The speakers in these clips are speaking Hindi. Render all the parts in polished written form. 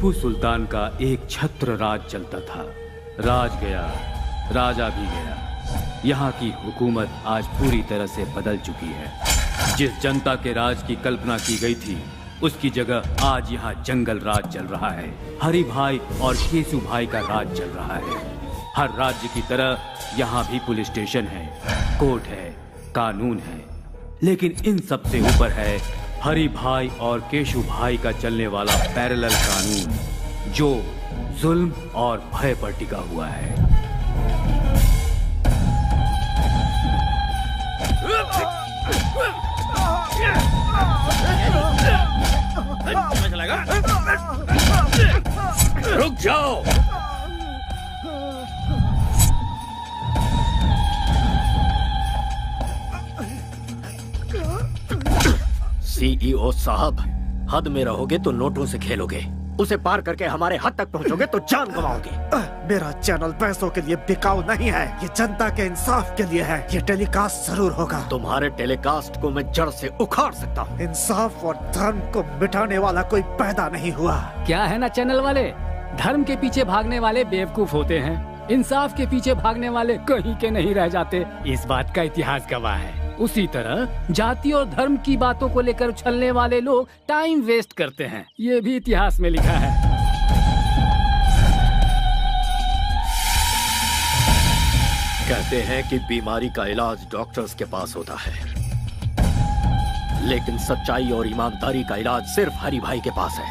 टीपू सुल्तान का एक छत्र राज चलता था। राज गया, राजा भी गया। यहाँ की हुकूमत आज पूरी तरह से बदल चुकी है। जिस जनता के राज की कल्पना की गई थी, उसकी जगह आज यहाँ जंगल राज चल रहा है। हरि भाई और केशु भाई का राज चल रहा है। हर राज्य की तरह यहाँ भी पुलिस स्टेशन है, कोर्ट है, कानून है, लेकिन इन सब से ऊपर है हरि भाई और केशु भाई का चलने वाला पैरेलल कानून, जो जुल्म और भय पर टिका हुआ है। रुक जाओ। सीईओ साहब, हद में रहोगे तो नोटों से खेलोगे, उसे पार करके हमारे हद तक पहुंचोगे तो जान गंवाओगे। मेरा चैनल पैसों के लिए बिकाऊ नहीं है, ये जनता के इंसाफ के लिए है। ये टेलीकास्ट जरूर होगा। तुम्हारे टेलीकास्ट को मैं जड़ से उखाड़ सकता हूँ। इंसाफ और धर्म को मिटाने वाला कोई पैदा नहीं हुआ। क्या है ना चैनल वाले, धर्म के पीछे भागने वाले बेवकूफ होते हैं, इंसाफ के पीछे भागने वाले कहीं के नहीं रह जाते। इस बात का इतिहास गवाह है। उसी तरह जाति और धर्म की बातों को लेकर उछलने वाले लोग टाइम वेस्ट करते हैं, ये भी इतिहास में लिखा है। कहते हैं कि बीमारी का इलाज डॉक्टर्स के पास होता है, लेकिन सच्चाई और ईमानदारी का इलाज सिर्फ हरि भाई के पास है।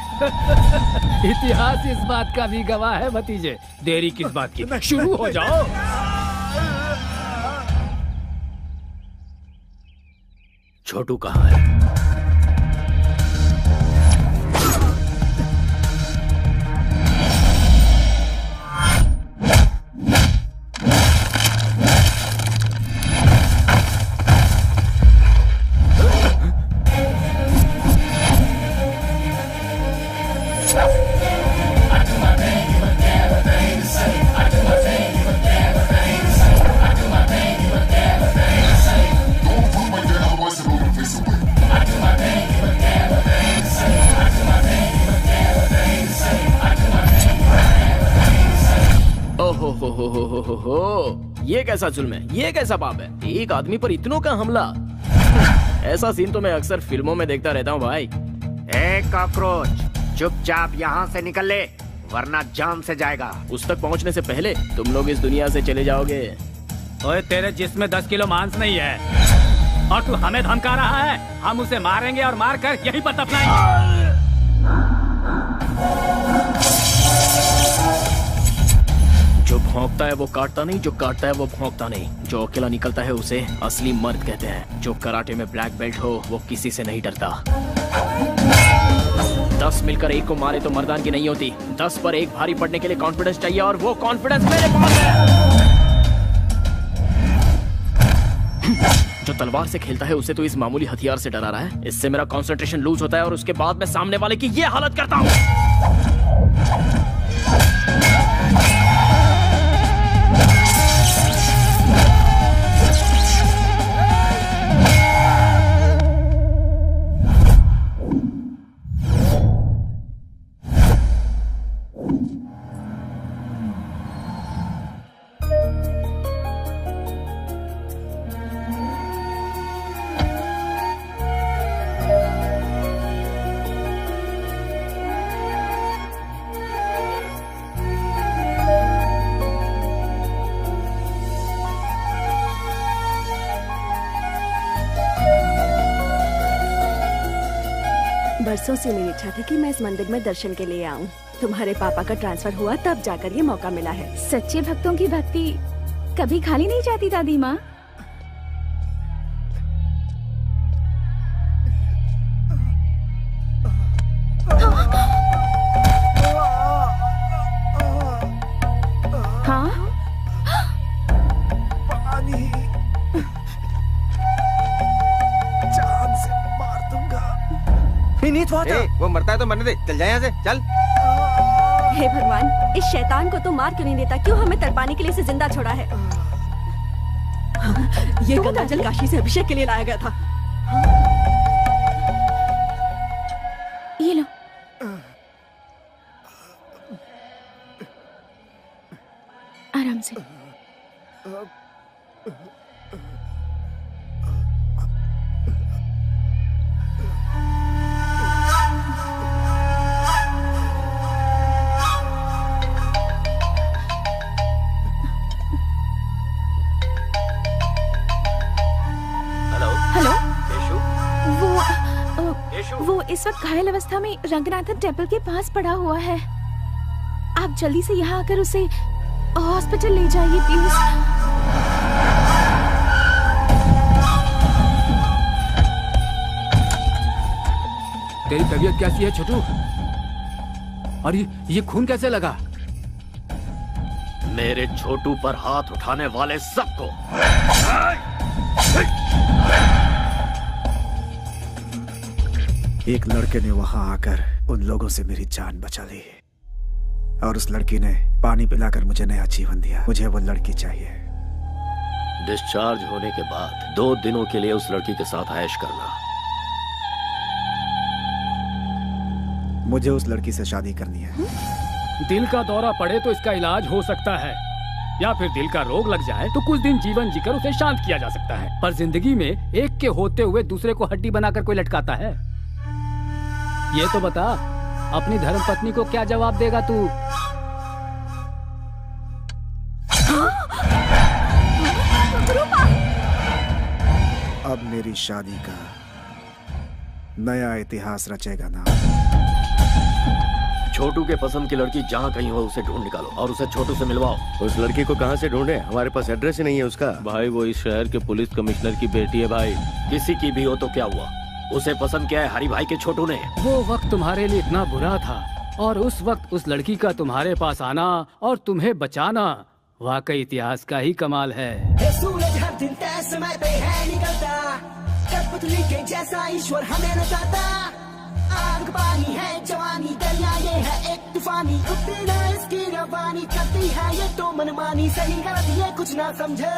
इतिहास इस बात का भी गवाह है भतीजे। देरी किस बात की, शुरू हो जाओ। छोटू कहाँ है? ये कैसा जुल्म है, ये कैसा पाप है, एक आदमी पर इतनों का हमला। ऐसा सीन तो मैं अक्सर फिल्मों में देखता रहता हूँ भाई। ए कॉकरोच, चुपचाप यहाँ से निकल ले, वरना जान से जाएगा। उस तक पहुँचने से पहले तुम लोग इस दुनिया से चले जाओगे। ओए, तेरे जिस्म में 10 किलो मांस नहीं है और तू हमें धमका रहा है। हम उसे मारेंगे और मारकर यहीं पर दफनाएंगे। जो भौंकता है वो काटता नहीं, जो काटता है वो भौंकता नहीं। जो अकेला निकलता है उसे असली मर्द कहते हैं। जो कराटे में ब्लैक बेल्ट हो वो किसी से नहीं डरता। 10 मिलकर एक को मारे तो मर्दान की नहीं होती। 10 पर एक भारी पड़ने के लिए कॉन्फिडेंस चाहिए, और वो कॉन्फिडेंस मेरे पास है। जो तलवार से खेलता है उसे तो इस मामूली हथियार से डरा रहा है। इससे मेरा कंसंट्रेशन लूज होता है और उसके बाद मैं सामने वाले की ये हालत करता हूँ। बरसों से मेरी इच्छा थी कि मैं इस मंदिर में दर्शन के लिए आऊं। तुम्हारे पापा का ट्रांसफर हुआ तब जाकर ये मौका मिला है। सच्चे भक्तों की भक्ति कभी खाली नहीं जाती दादी माँ। हाँ, पानी, जान से मार दूंगा। वो मरता है तो मरने दे, चल जाए यहाँ से, चल। हे भगवान, इस शैतान को तो मार क्यों नहीं देता? क्यों हमें तड़पाने के लिए इसे जिंदा छोड़ा है? ये गंगाजल काशी से अभिषेक के लिए लाया गया था। ये लो। आराम से। वो इस वक्त घायल अवस्था में रंगनाथन टेम्पल के पास पड़ा हुआ है। आप जल्दी से यहाँ आकर उसे हॉस्पिटल ले जाइए प्लीज। तेरी तबीयत कैसी है छोटू? और ये खून कैसे लगा? मेरे छोटू पर हाथ उठाने वाले सबको एक लड़के ने वहां आकर उन लोगों से मेरी जान बचा ली और उस लड़की ने पानी पिलाकर मुझे नया जीवन दिया। मुझे वो लड़की चाहिए। डिस्चार्ज होने के बाद 2 दिनों के लिए उस लड़की के साथ ऐश करना। मुझे उस लड़की से शादी करनी है। दिल का दौरा पड़े तो इसका इलाज हो सकता है, या फिर दिल का रोग लग जाए तो कुछ दिन जीवन जीकर उसे शांत किया जा सकता है। पर जिंदगी में एक के होते हुए दूसरे को हड्डी बनाकर कोई लटकाता है? ये तो बता, अपनी धर्मपत्नी को क्या जवाब देगा तू? अब मेरी शादी का नया इतिहास रचेगा ना। छोटू के पसंद की लड़की जहाँ कहीं हो उसे ढूंढ निकालो और उसे छोटू से मिलवाओ। उस लड़की को कहाँ से ढूंढे? हमारे पास एड्रेस ही नहीं है उसका। भाई वो इस शहर के पुलिस कमिश्नर की बेटी है भाई। किसी की भी हो तो क्या हुआ, उसे पसंद किया है हरी भाई के छोटू ने। वो वक्त तुम्हारे लिए इतना बुरा था और उस वक्त उस लड़की का तुम्हारे पास आना और तुम्हें बचाना वाकई इतिहास का ही कमाल है। सूरज हर दिन तय समय पे है निकलता, कठपुतली के जैसा ईश्वर हमें नचाता। आग पानी है जवानी, दरिया ये है एक तूफानी, उतनी ना इसकी रवानी, करती है ये तो मनमानी, सही गलत ये कुछ ना समझे।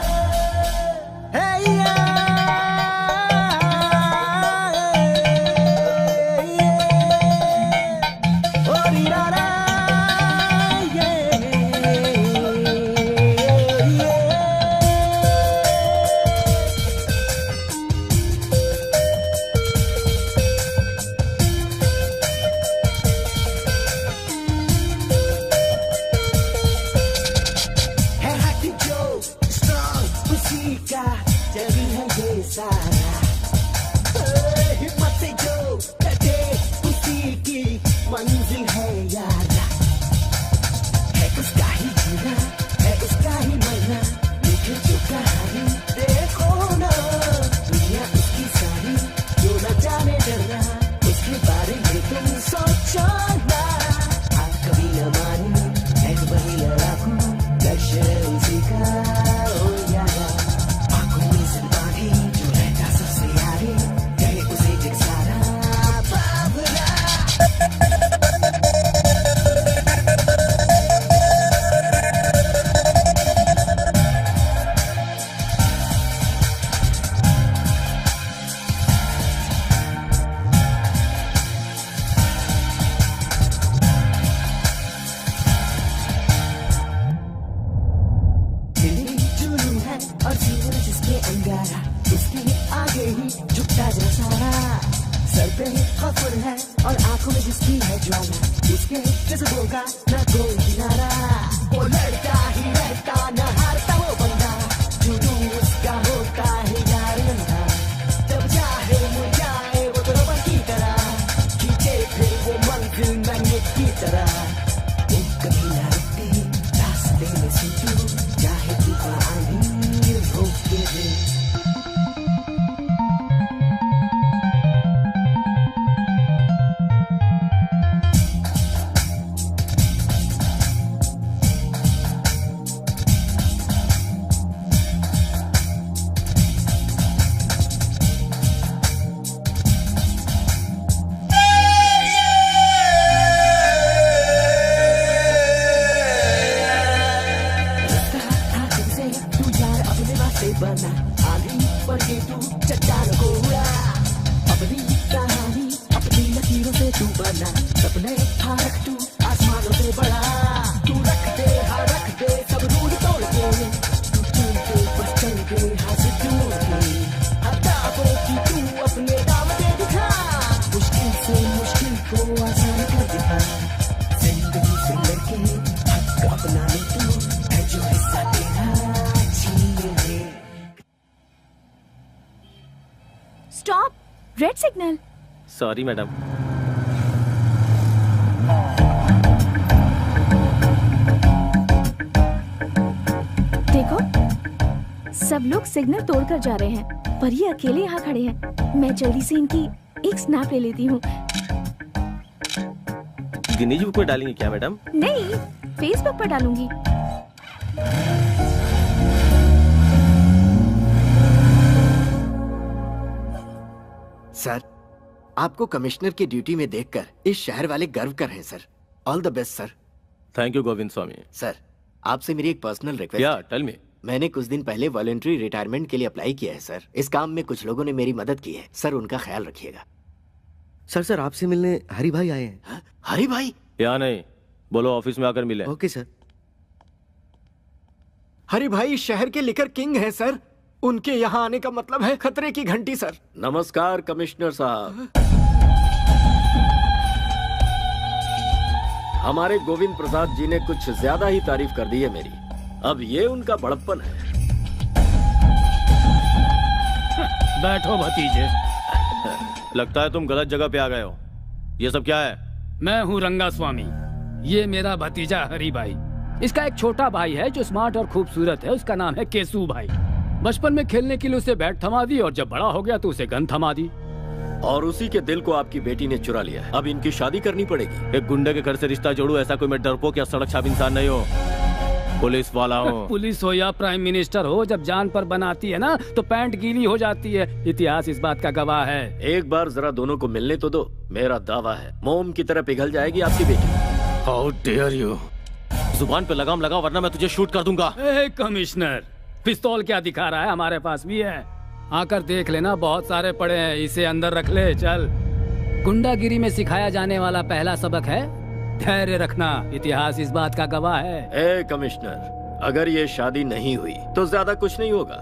Red signal. Sorry madam. देखो, सब लोग सिग्नल तोड़कर जा रहे हैं, पर ये अकेले यहाँ खड़े हैं। मैं जल्दी से इनकी एक स्नैप ले लेती हूँ। गिनीज बुक में डालेंगे क्या मैडम? नहीं, फेसबुक पर डालूंगी। सर, आपको कमिश्नर की ड्यूटी में देखकर इस शहर वाले गर्व कर रहे हैं sir. All the best sir. Thank you Govind Swami. Sir, आपसे मेरी एक पर्सनल रिक्वेस्ट। या टेल मी। मैंने कुछ दिन पहले वॉलंटरी रिटायरमेंट के लिए अप्लाई किया है सर। इस काम में कुछ लोगों ने मेरी मदद की है सर, उनका ख्याल रखिएगा। सर आपसे मिलने हरी भाई आए हैं। हा? हरी भाई? या नहीं, बोलो ऑफिस में आकर मिले। Okay sir. हरी भाई इस शहर के लिकर किंग हैं सर। उनके यहाँ आने का मतलब है खतरे की घंटी सर। नमस्कार कमिश्नर साहब। हमारे गोविंद प्रसाद जी ने कुछ ज्यादा ही तारीफ कर दी है मेरी। अब ये उनका बड़प्पन है। बैठो भतीजे। लगता है तुम गलत जगह पे आ गए हो। ये सब क्या है? मैं हूँ रंगा स्वामी। ये मेरा भतीजा हरी भाई। इसका एक छोटा भाई है जो स्मार्ट और खूबसूरत है, उसका नाम है केसू भाई। बचपन में खेलने के लिए उसे बैट थमा दी और जब बड़ा हो गया तो उसे गन थमा दी। और उसी के दिल को आपकी बेटी ने चुरा लिया है। अब इनकी शादी करनी पड़ेगी। एक गुंडे के घर से रिश्ता जोड़ू, ऐसा कोई मैं डरपोक या सड़क छाप इंसान नहीं हो। पुलिस वाला हूँ। पुलिस हो या प्राइम मिनिस्टर हो, जब जान पर बनाती है ना तो पैंट गीली हो जाती है। इतिहास इस बात का गवाह है। एक बार जरा दोनों को मिलने तो दो। मेरा दावा है मोम की तरह पिघल जाएगी आपकी बेटी। How dare you. जुबान पे लगाम लगा वरना मैं तुझे शूट कर दूंगा। कमिश्नर, पिस्तौल क्या दिखा रहा है? हमारे पास भी है, आकर देख लेना, बहुत सारे पड़े हैं। इसे अंदर रख ले। चल। गुंडागिरी में सिखाया जाने वाला पहला सबक है धैर्य रखना। इतिहास इस बात का गवाह है। ए कमिश्नर, अगर ये शादी नहीं हुई तो ज्यादा कुछ नहीं होगा।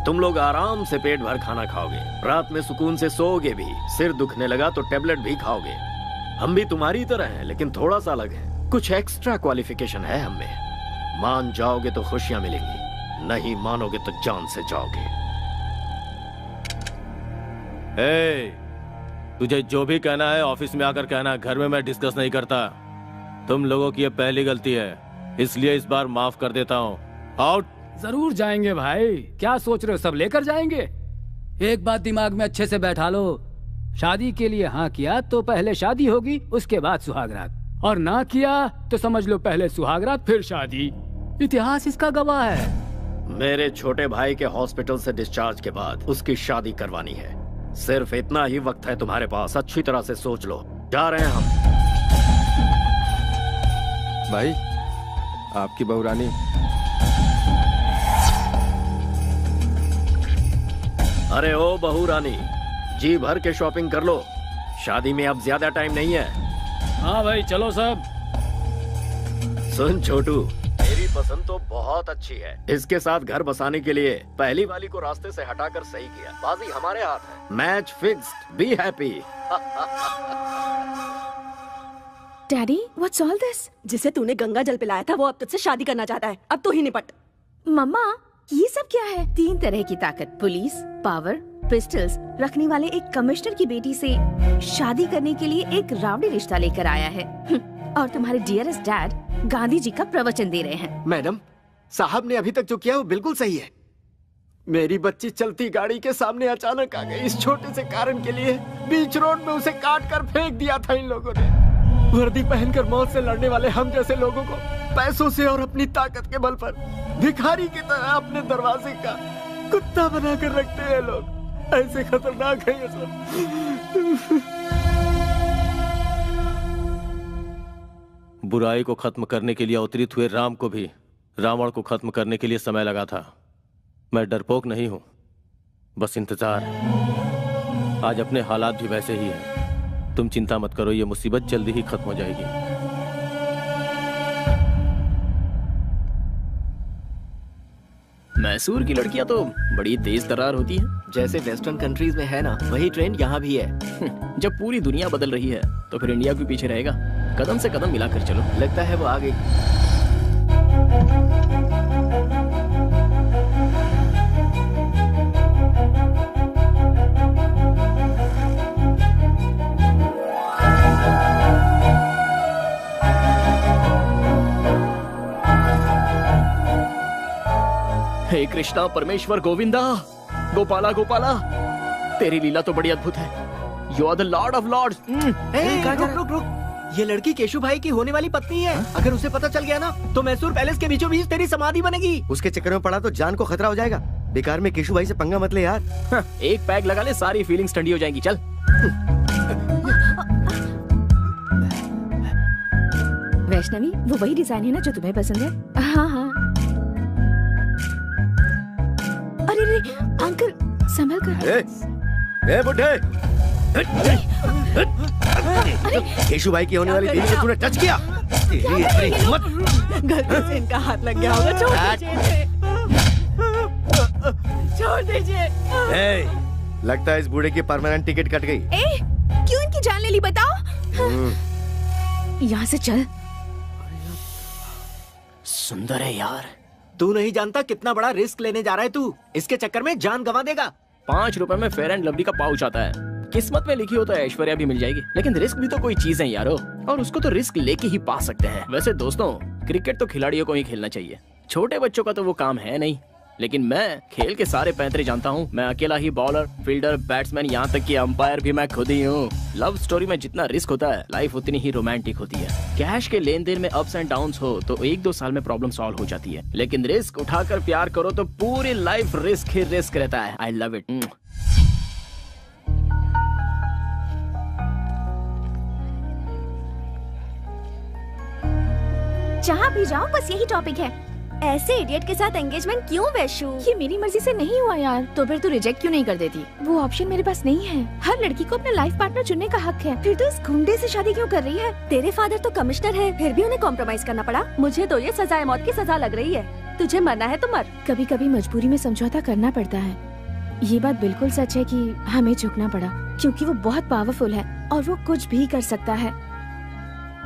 तुम लोग आराम से पेट भर खाना खाओगे, रात में सुकून से सोओगे भी। सिर दुखने लगा तो टेबलेट भी खाओगे। हम भी तुम्हारी तरह हैं, लेकिन थोड़ा सा अलग है। कुछ एक्स्ट्रा क्वालिफिकेशन है हमें। मान जाओगे तो खुशियां मिलेंगी, नहीं मानोगे तो जान से जाओगे। तुझे जो भी कहना है ऑफिस में आकर कहना, घर में मैं डिस्कस नहीं करता। तुम लोगों की ये पहली गलती है, इसलिए इस बार माफ कर देता हूँ। आउट। जरूर जाएंगे भाई, क्या सोच रहे हो? सब लेकर जाएंगे। एक बात दिमाग में अच्छे से बैठा लो, शादी के लिए हाँ किया तो पहले शादी होगी, उसके बाद सुहागरात, और ना किया तो समझ लो पहले सुहागरात फिर शादी। इतिहास इसका गवाह है। मेरे छोटे भाई के हॉस्पिटल से डिस्चार्ज के बाद उसकी शादी करवानी है। सिर्फ इतना ही वक्त है तुम्हारे पास, अच्छी तरह से सोच लो। जा रहे हैं हम। भाई, आपकी बहू रानी। अरे ओ बहू रानी, जी भर के शॉपिंग कर लो, शादी में अब ज्यादा टाइम नहीं है। हाँ भाई चलो सब। सुन छोटू, मेरी पसंद तो बहुत अच्छी है। इसके साथ घर बसाने के लिए पहली वाली को रास्ते से हटाकर सही किया। बाजी हमारे हाथ है। Match fixed, be happy. Daddy, what's all this? जिसे तूने गंगा जल पिलाया था वो अब तुझसे शादी करना चाहता है। अब तू ही निपट। मम्मा, ये सब क्या है? 3 तरह की ताकत, पुलिस, पावर, पिस्टल्स रखने वाले एक कमिश्नर की बेटी से शादी करने के लिए एक रावड़ी रिश्ता लेकर आया है। और तुम्हारे डियरेस्ट डैड गांधी जी का प्रवचन दे रहे हैं। मैडम, साहब ने अभी तक जो किया वो बिल्कुल सही है। मेरी बच्ची चलती गाड़ी के सामने अचानक आ गई। इस छोटे से कारण के लिए बीच रोड में उसे काट कर फेंक दिया था इन लोगों ने। वर्दी पहनकर मौत से लड़ने वाले हम जैसे लोगों को पैसों से और अपनी ताकत के बल पर भिखारी की तरह अपने दरवाजे का कुत्ता बना कर रखते हैं लोग। ऐसे खतरनाक है ये सब। बुराई को खत्म करने के लिए अवतरित हुए राम को भी रावण को खत्म करने के लिए समय लगा था। मैं डरपोक नहीं हूं, बस इंतजार। आज अपने हालात भी वैसे ही हैं। तुम चिंता मत करो, ये मुसीबत जल्दी ही खत्म हो जाएगी। मैसूर की लड़कियां तो बड़ी तेज तर्रार होती हैं। जैसे वेस्टर्न कंट्रीज में है ना, वही ट्रेंड यहाँ भी है। जब पूरी दुनिया बदल रही है तो फिर इंडिया भी पीछे रहेगा। कदम से कदम मिलाकर चलो। लगता है वो आ गई। हे कृष्णा परमेश्वर गोविंदा, गोपाला गोपाला, तेरी लीला तो बड़ी अद्भुत है। You are the lord of lords. रुक रुक, ये लड़की केशु भाई की होने वाली पत्नी है। अगर उसे पता चल गया ना तो मैसूर पैलेस के बीचों बीच तेरी समाधि बनेगी। उसके चक्कर में पड़ा तो जान को खतरा हो जाएगा। बेकार में केशु भाई से पंगा मत ले यार। एक पैक लगा ले, सारी फीलिंग्स ठंडी हो जाएंगी। चल। वैष्णवी, वो वही डिजाइन है ना जो तुम्हें पसंद है? हाँ हाँ। अरे रे अंकल, संभल कर। ए बुड्ढे, केशु भाई की होने वाली बीवी से तूने टच किया? तेरी इतनी हिम्मत! गलती से इनका हाथ लग गया होगा। छोड़ दीजिए, छोड़ दीजिए। लगता है इस बूढ़े की परमानेंट टिकट कट गई। क्यों इनकी जान ले ली बताओ? यहाँ से चल। सुंदर है यार। तू नहीं जानता कितना बड़ा रिस्क लेने जा रहा है तू। इसके चक्कर में जान गंवा देगा। 5 रुपए में फेयर एंड लवली का पाउच आता है। किस्मत में लिखी हो तो ऐश्वर्या भी मिल जाएगी, लेकिन रिस्क भी तो कोई चीज है यारो, और उसको तो रिस्क लेके ही पा सकते हैं। वैसे दोस्तों, क्रिकेट तो खिलाड़ियों को ही खेलना चाहिए, छोटे बच्चों का तो वो काम है नहीं। लेकिन मैं खेल के सारे पैंतरे जानता हूँ। मैं अकेला ही बॉलर, फील्डर, बैट्समैन, यहाँ तक कि अंपायर भी मैं खुद ही हूँ। लव स्टोरी में जितना रिस्क होता है, लाइफ उतनी ही रोमांटिक होती है। कैश के लेन देन में अप्स एंड डाउन्स हो तो 1-2 साल में प्रॉब्लम सॉल्व हो जाती है, लेकिन रिस्क उठाकर प्यार करो तो पूरी लाइफ रिस्क ही रिस्क रहता है। I love it. जहाँ भी जाओ बस यही टॉपिक है। ऐसे इडियट के साथ एंगेजमेंट क्यों वैशु? ये मेरी मर्जी से नहीं हुआ यार। तो फिर तू रिजेक्ट क्यों नहीं कर देती? वो ऑप्शन मेरे पास नहीं है। हर लड़की को अपना लाइफ पार्टनर चुनने का हक है। फिर तो इस गुंडे से शादी क्यों कर रही है? तेरे फादर तो कमिश्नर है, फिर भी उन्हें कॉम्प्रोमाइज करना पड़ा। मुझे तो ये सजाए मौत की सजा लग रही है। तुझे मरना है तो मर। कभी कभी मजबूरी में समझौता करना पड़ता है। ये बात बिल्कुल सच है कि हमें झुकना पड़ा, क्योंकि वो बहुत पावरफुल है और वो कुछ भी कर सकता है।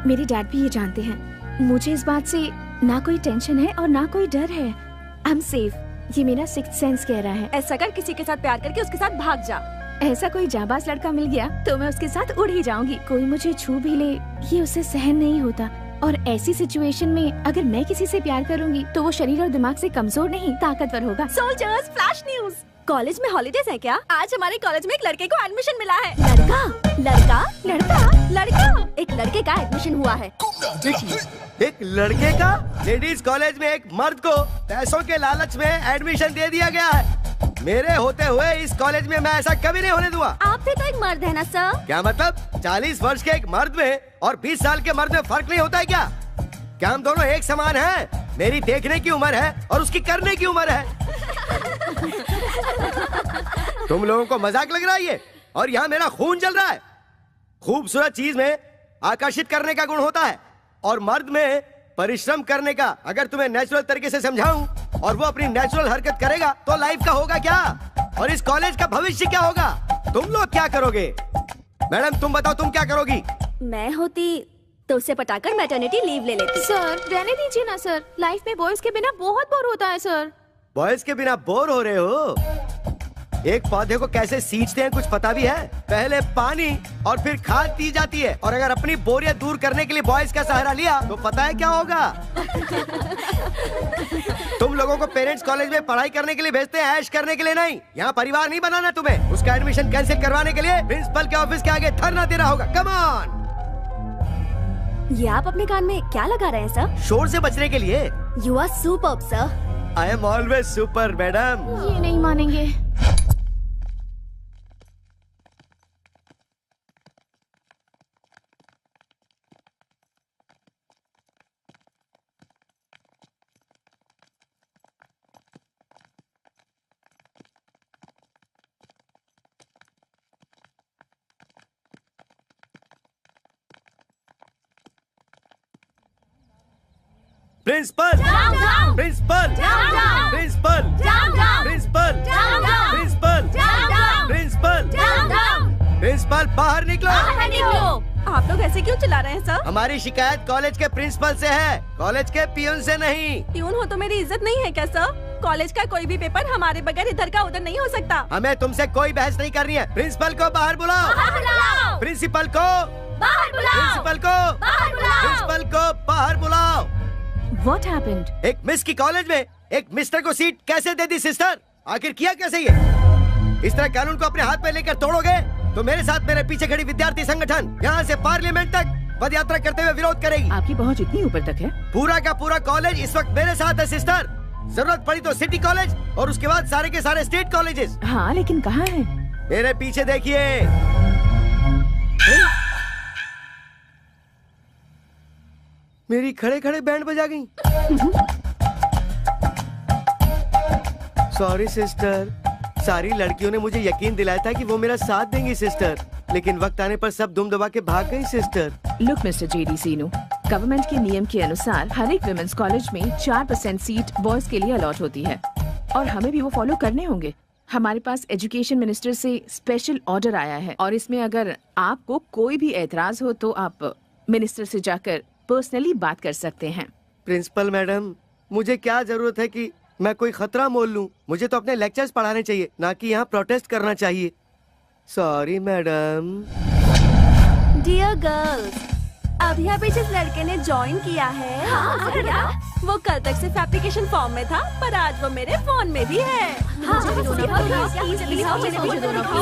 मेरे डैड भी ये जानते हैं। मुझे इस बात से ना कोई टेंशन है और ना कोई डर है। I am safe. ये मेरा सिक्स्थ सेंस कह रहा है। ऐसा कर, किसी के साथ प्यार करके उसके साथ भाग जा। ऐसा कोई जाबाज लड़का मिल गया तो मैं उसके साथ उड़ ही जाऊंगी। कोई मुझे छू भी ले, ये उसे सहन नहीं होता। और ऐसी सिचुएशन में अगर मैं किसी से प्यार करूंगी तो वो शरीर और दिमाग से कमजोर नहीं, ताकतवर होगा। Soldiers, flash news. कॉलेज में हॉलीडेज है क्या? आज हमारे कॉलेज में एक लड़के को एडमिशन मिला है। लड़का, लड़का, लड़का, लड़का। एक लड़के का एडमिशन हुआ है। एक लड़के का? लेडीज कॉलेज में एक मर्द को पैसों के लालच में एडमिशन दे दिया गया है। मेरे होते हुए इस कॉलेज में मैं ऐसा कभी नहीं होने दूंगा। आप भी तो एक मर्द है ना सर? क्या मतलब? 40 वर्ष के एक मर्द में और 20 साल के मर्द में फर्क नहीं होता है क्या? क्या हम दोनों एक समान हैं? मेरी देखने की उम्र है और उसकी करने की उम्र है। तुम लोगों को मजाक लग रहा है ये? और यहाँ मेरा खून जल रहा है। खूबसूरत चीज में आकर्षित करने का गुण होता है और मर्द में परिश्रम करने का। अगर तुम्हें नेचुरल तरीके से समझाऊं और वो अपनी नेचुरल हरकत करेगा तो लाइफ का होगा क्या? और इस कॉलेज का भविष्य क्या होगा? तुम लोग क्या करोगे? मैडम तुम बताओ, तुम क्या करोगी? मैं होती तो उसे पटाकर मैटरनिटी लीव ले लेती। सर रहने दीजिए ना सर। लाइफ में बॉयज के बिना बहुत बोर होता है सर। बॉयज के बिना बोर हो रहे हो? एक पौधे को कैसे सींचते हैं कुछ पता भी है? पहले पानी और फिर खाद दी जाती है। और अगर अपनी बोरियत दूर करने के लिए बॉयज का सहारा लिया तो पता है क्या होगा? तुम लोगों को पेरेंट्स कॉलेज में पढ़ाई करने के लिए भेजते हैं, ऐश करने के लिए नहीं। यहाँ परिवार नहीं बनाना तुम्हें। उसका एडमिशन कैंसिल करवाने के लिए प्रिंसिपल के ऑफिस के आगे धरना देना होगा। Come on. ये आप अपने कान में क्या लगा रहे हैं सर? शोर से बचने के लिए। You are superb sir. I am always super madam. ये नहीं मानेंगे। Principal, principal, principal, principal, principal, principal, principal, बाहर निकलो। आप लोग ऐसे क्यों चिल्ला रहे हैं सर? हमारी शिकायत कॉलेज के प्रिंसिपल से है, कॉलेज के पियून से नहीं। पियून हो तो मेरी इज्जत नहीं है क्या सर? कॉलेज का कोई भी पेपर हमारे बगैर इधर का उधर नहीं हो सकता। हमें तुमसे कोई बहस नहीं करनी है। प्रिंसिपल को बाहर बुलाओ। प्रिंसिपल को बाहर बुलाओ। प्रिंसिपल को बाहर बुलाओ। प्रिंसिपल को बाहर बुलाओ। What happened? एक मिस की कॉलेज में एक मिस्टर को सीट कैसे दे दी सिस्टर? आखिर किया कैसे ये? इस तरह कानून को अपने हाथ में लेकर तोड़ोगे तो मेरे साथ मेरे पीछे खड़ी विद्यार्थी संगठन यहाँ से पार्लियामेंट तक पद यात्रा करते हुए विरोध करेगी। आपकी पहुंच इतनी ऊपर तक है? पूरा का पूरा कॉलेज इस वक्त मेरे साथ है सिस्टर। जरूरत पड़ी तो सिटी कॉलेज और उसके बाद सारे के सारे स्टेट कॉलेजेस। हाँ, लेकिन कहाँ है? मेरे पीछे देखिए। मेरी खड़े खड़े बैंड बजा गई। सॉरी सिस्टर, सारी लड़कियों ने मुझे यकीन दिलाया था कि वो मेरा साथ देंगी सिस्टर, लेकिन वक्त आने पर सब दुम दबा के भाग गई सिस्टर। लुक मिस्टर जेडी सीनू, गवर्नमेंट के नियम के अनुसार हर एक विमेंस कॉलेज में 4% सीट बॉयज के लिए अलॉट होती है और हमें भी वो फॉलो करने होंगे। हमारे पास एजुकेशन मिनिस्टर से स्पेशल ऑर्डर आया है और इसमें अगर आपको कोई भी एतराज हो तो आप मिनिस्टर से जाकर पर्सनली बात कर सकते हैं। प्रिंसिपल मैडम, मुझे क्या जरूरत है कि मैं कोई खतरा मोल लूं? मुझे तो अपने लेक्चर्स पढ़ाने चाहिए, ना कि यहाँ प्रोटेस्ट करना चाहिए। Sorry madam. डियर गर्ल्स, अभी अभी जिस लड़के ने ज्वाइन किया है वो कल तक सिर्फ एप्लीकेशन फॉर्म में था, पर आज वो मेरे फोन में भी है।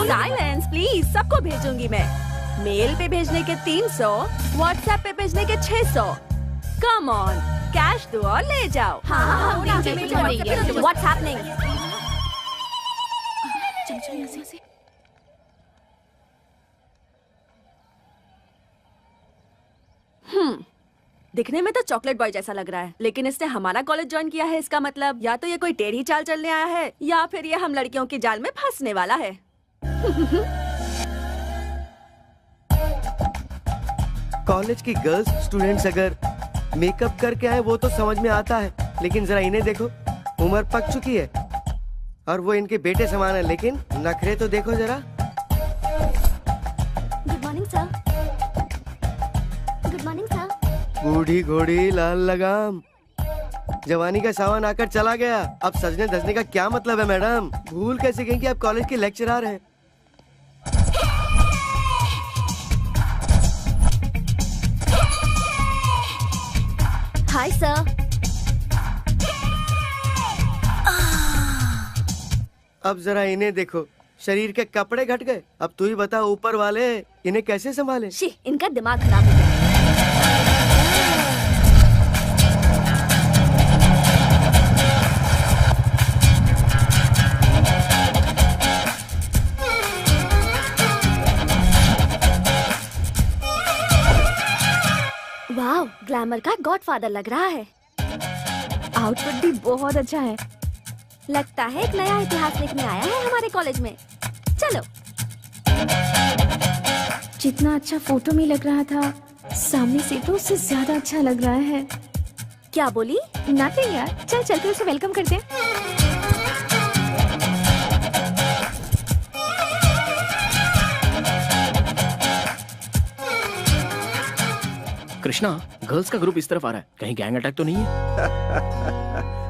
साइलेंस प्लीज, सबको भेजूंगी मैं। मेल पे भेजने के 300, व्हाट्सएप पे भेजने के 600। कम ऑन, कैश दो और ले जाओ। What's happening? दिखने में तो चॉकलेट बॉय जैसा लग रहा है, लेकिन इसने हमारा कॉलेज ज्वाइन किया है। इसका मतलब या तो ये कोई टेढ़ी चाल चलने आया है या फिर ये हम लड़कियों की जाल में फंसने वाला है। कॉलेज की गर्ल्स स्टूडेंट्स अगर मेकअप करके आए वो तो समझ में आता है, लेकिन जरा इन्हें देखो, उम्र पक चुकी है और वो इनके बेटे समान है, लेकिन नखरे तो देखो जरा। Good morning sir. Good morning sir. बूढ़ी घोड़ी लाल लगाम, जवानी का सावन आकर चला गया, अब सजने धजने का क्या मतलब है मैडम? भूल कैसे गई कि आप कॉलेज के लेक्चरर हैं? Hi sir. अब जरा इन्हें देखो, शरीर के कपड़े घट गए। अब तू ही बता ऊपर वाले इन्हें कैसे संभाले? शी, इनका दिमाग खराब हो गया। वाव, ग्लैमर का गॉडफादर लग रहा है। आउटफिट भी बहुत अच्छा है। लगता है एक नया इतिहास लिखने आया है हमारे कॉलेज में। चलो। जितना अच्छा फोटो में लग रहा था, सामने से तो उससे ज्यादा अच्छा लग रहा है। क्या बोली? नथिंग यार, चल चलते उसे वेलकम करते हैं। कृष्णा, गर्ल्स का ग्रुप इस तरफ आ रहा है, कहीं गैंग अटैक तो नहीं है?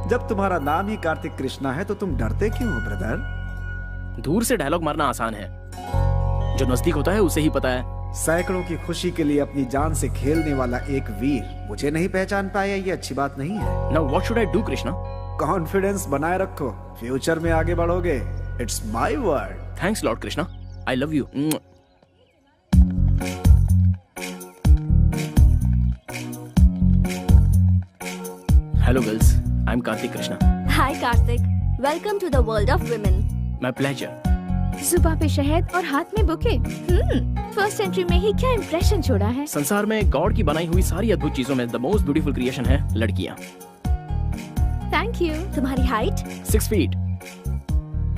जब तुम्हारा नाम ही कार्तिक कृष्णा है तो तुम डरते क्यों हो ब्रदर? दूर से डायलॉग मारना आसान है, जो नजदीक होता है उसे ही पता है। सैकड़ों की खुशी के लिए अपनी जान से खेलने वाला एक वीर मुझे नहीं पहचान पाया, ये अच्छी बात नहीं है। Now what should I do Krishna? Confidence बनाए रखो, फ्यूचर में आगे बढ़ोगे। It's my word. Thanks lord Krishna, I love you. Hello girls, I am Kartik Krishna. Hi Kartik, welcome to the world of women. My pleasure. सुबह पे शहद और हाथ में बुके। फर्स्ट एंट्री में ही क्या इंप्रेशन छोड़ा है। संसार में गॉड की बनाई हुई सारी अद्भुत चीजों में द मोस्ट ब्यूटीफुल क्रिएशन है लड़कियां। Thank you. तुम्हारी height? 6 feet.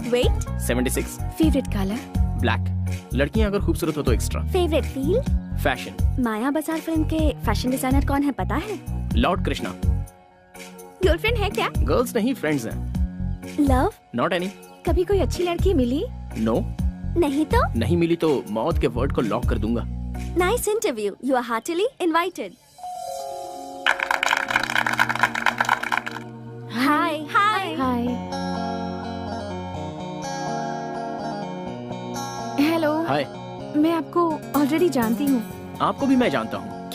Weight? 76। Favourite colour? Black. लड़कियां अगर खूबसूरत हो तो extra. Favourite field? Fashion. Maya Bazaar film के फैशन डिजाइनर कौन है पता है? लॉर्ड कृष्णा। गर्लफ्रेंड है क्या? गर्ल्स नहीं, फ्रेंड्स हैं। लव? Not any. कभी कोई अच्छी लड़की मिली? नो। नहीं तो? नहीं मिली तो मौत के वर्ड को लॉक कर दूंगा। Nice interview, you are heartily invited. Hi. Hi. Hi. Hello. Hi. मैं आपको ऑलरेडी जानती हूँ। आपको भी मैं जानता हूँ।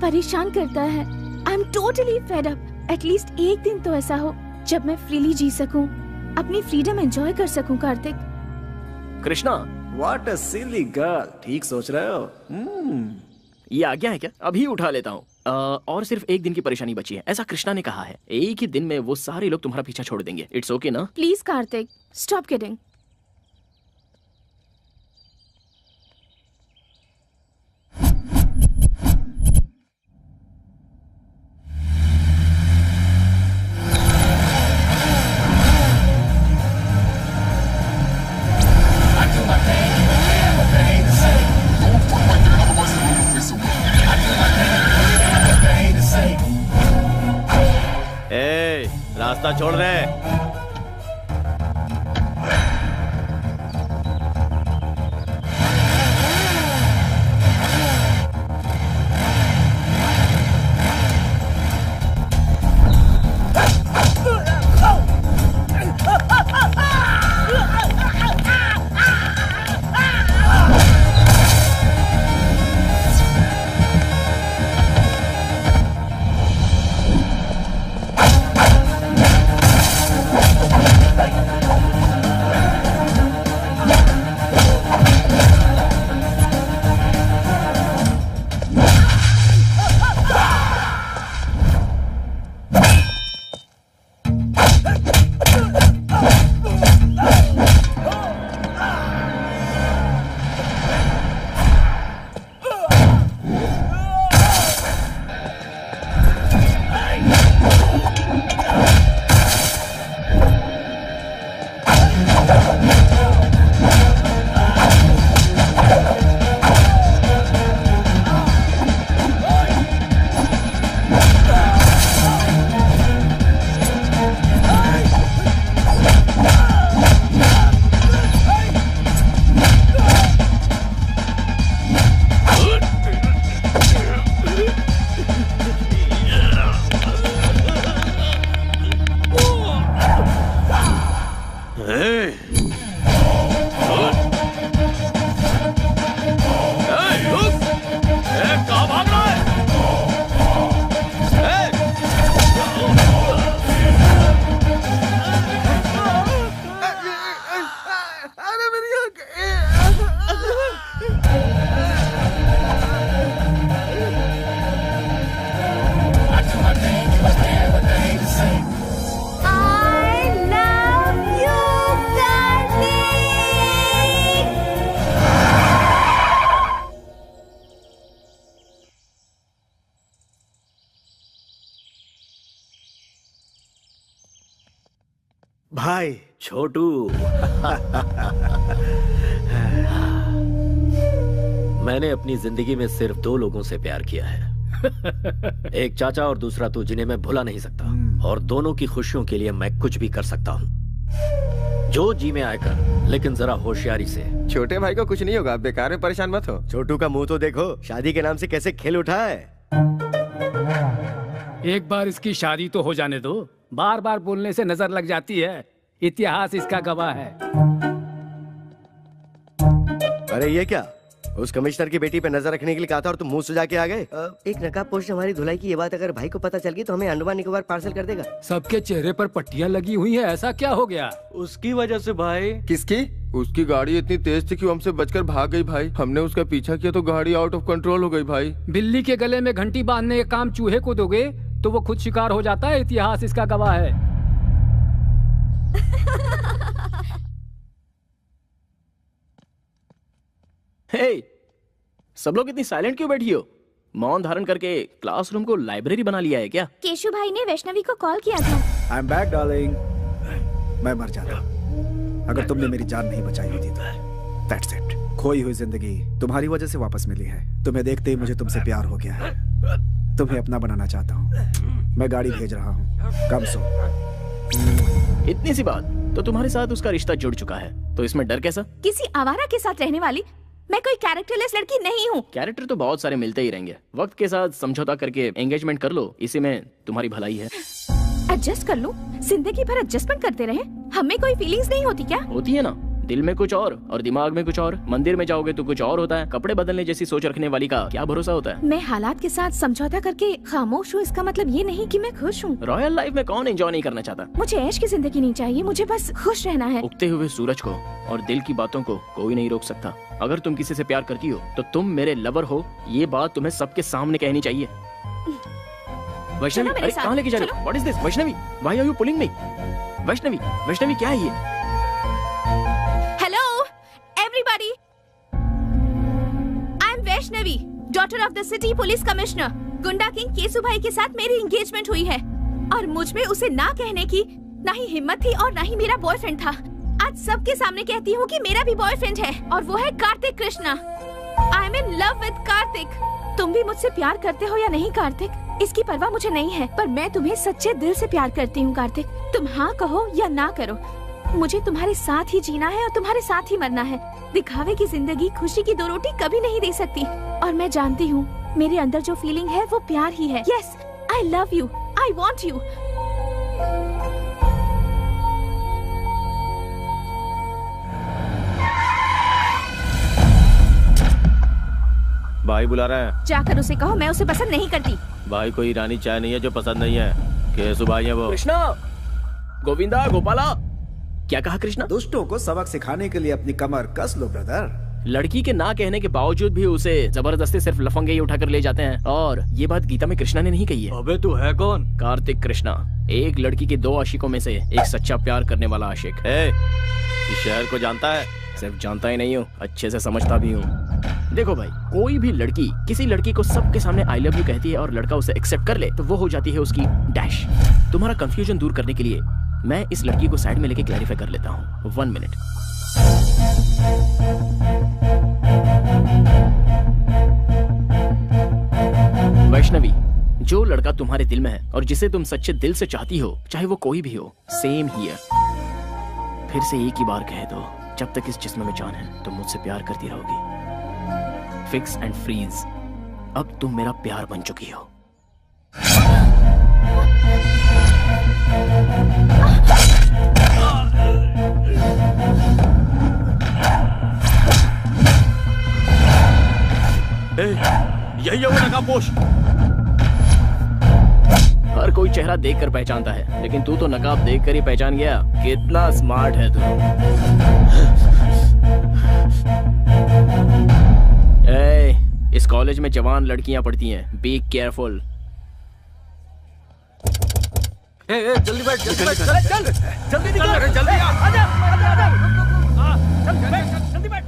परेशान करता है। I am totally fed up. At least एक दिन तो ऐसा हो जब मैं फ्रीली जी सकूं, अपनी फ्रीडम एंजॉय कर सकूं। Kartik, Krishna, what a silly girl. ठीक सोच रहे हो। ये आज्ञा है क्या? अभी उठा लेता हूँ। और सिर्फ एक दिन की परेशानी बची है, ऐसा कृष्णा ने कहा है। एक ही दिन में वो सारे लोग तुम्हारा पीछा छोड़ देंगे। इट्स ओके ना? Please Kartik, stop kidding. रास्ता छोड़ रहे। भाई छोटू। मैंने अपनी जिंदगी में सिर्फ 2 लोगों से प्यार किया है। एक चाचा और दूसरा तू, जिन्हें मैं भुला नहीं सकता। और दोनों की खुशियों के लिए मैं कुछ भी कर सकता हूँ। जो जी में आए कर, लेकिन जरा होशियारी से। छोटे भाई को कुछ नहीं होगा, बेकार में परेशान मत हो। छोटू का मुंह तो देखो, शादी के नाम से कैसे खेल उठा है। एक बार इसकी शादी तो हो जाने दो। बार बार बोलने से नजर लग जाती है। इतिहास इसका गवाह है। अरे ये क्या, उस कमिश्नर की बेटी पे नजर रखने के लिए कहा था और तुम मुंह सुजा के आ गए। एक नकाब पोस्ट हमारी धुलाई की ये बात अगर भाई को पता चल गई तो हमें अंडमान निकोबार पार्सल कर देगा। सबके चेहरे पर पट्टियां लगी हुई हैं, ऐसा क्या हो गया? उसकी वजह से भाई। किसकी? उसकी गाड़ी इतनी तेज थी कि हमसे बचकर भाग गई भाई। हमने उसका पीछा किया तो गाड़ी आउट ऑफ कंट्रोल हो गई भाई। बिल्ली के गले में घंटी बांधने का काम चूहे को दोगे तो वो खुद शिकार हो जाता है। इतिहास इसका गवाह है। हे, सब लोग इतनी साइलेंट क्यों बैठी हो? मौन धारण करके क्लासरूम को लाइब्रेरी बना लिया है क्या? केशु भाई ने वैष्णवी को कॉल किया था। I am back darling. मैं मर जाता अगर तुमने मेरी जान नहीं बचाई होती तो। That's it. खोई हुई जिंदगी तुम्हारी वजह से वापस मिली है। तुम्हें देखते ही मुझे तुमसे प्यार हो गया है। तुम्हें अपना बनाना चाहता हूँ। मैं गाड़ी भेज रहा हूँ, कम सो। इतनी सी बात तो तुम्हारे साथ उसका रिश्ता जुड़ चुका है, तो इसमें डर कैसा? किसी आवारा के साथ रहने वाली मैं कोई कैरेक्टरलेस लड़की नहीं हूँ। कैरेक्टर तो बहुत सारे मिलते ही रहेंगे। वक्त के साथ समझौता करके एंगेजमेंट कर लो, इसी में तुम्हारी भलाई है। एडजस्ट कर लूं? जिंदगी भर एडजस्टमेंट करते रहे, हमें कोई फीलिंग्स नहीं होती क्या? होती है ना। दिल में कुछ और दिमाग में कुछ और। मंदिर में जाओगे तो कुछ और होता है। कपड़े बदलने जैसी सोच रखने वाली का क्या भरोसा होता है। मैं हालात के साथ समझौता करके खामोश हूँ, इसका मतलब ये नहीं कि मैं खुश हूँ। रॉयल लाइफ में कौन एंजॉय नहीं करना चाहता। मुझे ऐश की जिंदगी नहीं चाहिए, मुझे बस खुश रहना है। उगते हुए सूरज को और दिल की बातों को कोई नहीं रोक सकता। अगर तुम किसी से प्यार करती हो तो तुम मेरे लवर हो, ये बात तुम्हें सबके सामने कहनी चाहिए। वैष्णवी, अरे कहाँ लेके जा रहे हो? What is this? Vaishnavi, why are you pulling me? Vaishnavi क्या है ये? Hello everybody, I am Vaishnavi, daughter of the city police commissioner. गुंडा किंग केसु भाई के साथ मेरी एंगेजमेंट हुई है और मुझ में उसे ना कहने की ना ही हिम्मत थी और ना ही मेरा बॉयफ्रेंड था। आज सबके सामने कहती हूँ कि मेरा भी बॉयफ्रेंड है और वो है Kartik Krishna. I am in love with Kartik. तुम भी मुझसे प्यार करते हो या नहीं कार्तिक, इसकी परवाह मुझे नहीं है, पर मैं तुम्हें सच्चे दिल से प्यार करती हूँ कार्तिक। तुम हाँ कहो या ना करो, मुझे तुम्हारे साथ ही जीना है और तुम्हारे साथ ही मरना है। दिखावे की जिंदगी खुशी की 2 रोटी कभी नहीं दे सकती और मैं जानती हूँ मेरे अंदर जो फीलिंग है वो प्यार ही है। Yes, I love you, I want you. भाई बुला रहा है। जाकर उसे कहो मैं उसे पसंद नहीं करती। भाई कोई ईरानी चाय नहीं है जो पसंद नहीं है। केसु भाई है वो। कृष्णा, गोविंदा, गोपाला, क्या कहा कृष्णा? दुष्टों को सबक सिखाने के लिए अपनी कमर कस लो ब्रदर। लड़की के ना कहने के बावजूद भी उसे जबरदस्ती सिर्फ लफंगे ही उठाकर ले जाते हैं। और ये बात गीता में कृष्णा ने नहीं कही है। अबे तू है कौन? कार्तिक कृष्णा, एक लड़की के 2 आशिकों में से एक सच्चा प्यार करने वाला आशिक। इस शहर को जानता है? सिर्फ जानता ही नहीं हूँ, अच्छे से समझता भी हूँ। देखो भाई, कोई भी लड़की किसी लड़की को सबके सामने आई लव यू कहती है और लड़का उसे एक्सेप्ट कर ले तो वो हो जाती है उसकी डैश। तुम्हारा कंफ्यूजन दूर करने के लिए मैं इस लड़की को साइड में लेके क्लैरिफाई कर लेता हूँ। 1 मिनट। वैष्णवी, जो लड़का तुम्हारे दिल में है और जिसे तुम सच्चे दिल से चाहती हो, चाहे वो कोई भी हो, सेम हियर। फिर से एक ही बार कह दो, जब तक इस जिस्म में जान है तुम मुझसे प्यार करती रहोगी। फिक्स एंड फ्रीज, अब तुम मेरा प्यार बन चुकी हो। यही है वो नकाबपोश। हर कोई चेहरा देखकर पहचानता है, लेकिन तू तो नकाब देखकर ही पहचान गया। कितना स्मार्ट है तू। इस कॉलेज में जवान लड़कियां पढ़ती हैं, बी केयरफुल। जल्दी बैठ, जल्दी बैठ, चल जल्दी निकल, जल्दी आजा, चल बैठ, जल्दी बैठ।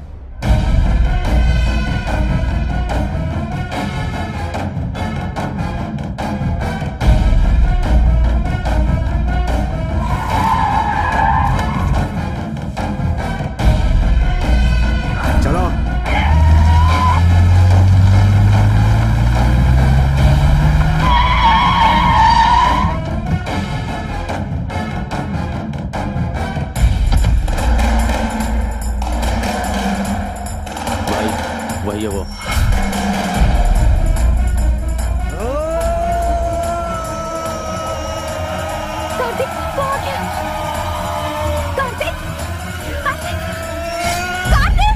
चलो। वही है वो। कार्तिक, वो आ गया। कार्तिक, कार्तिक, कार्तिक।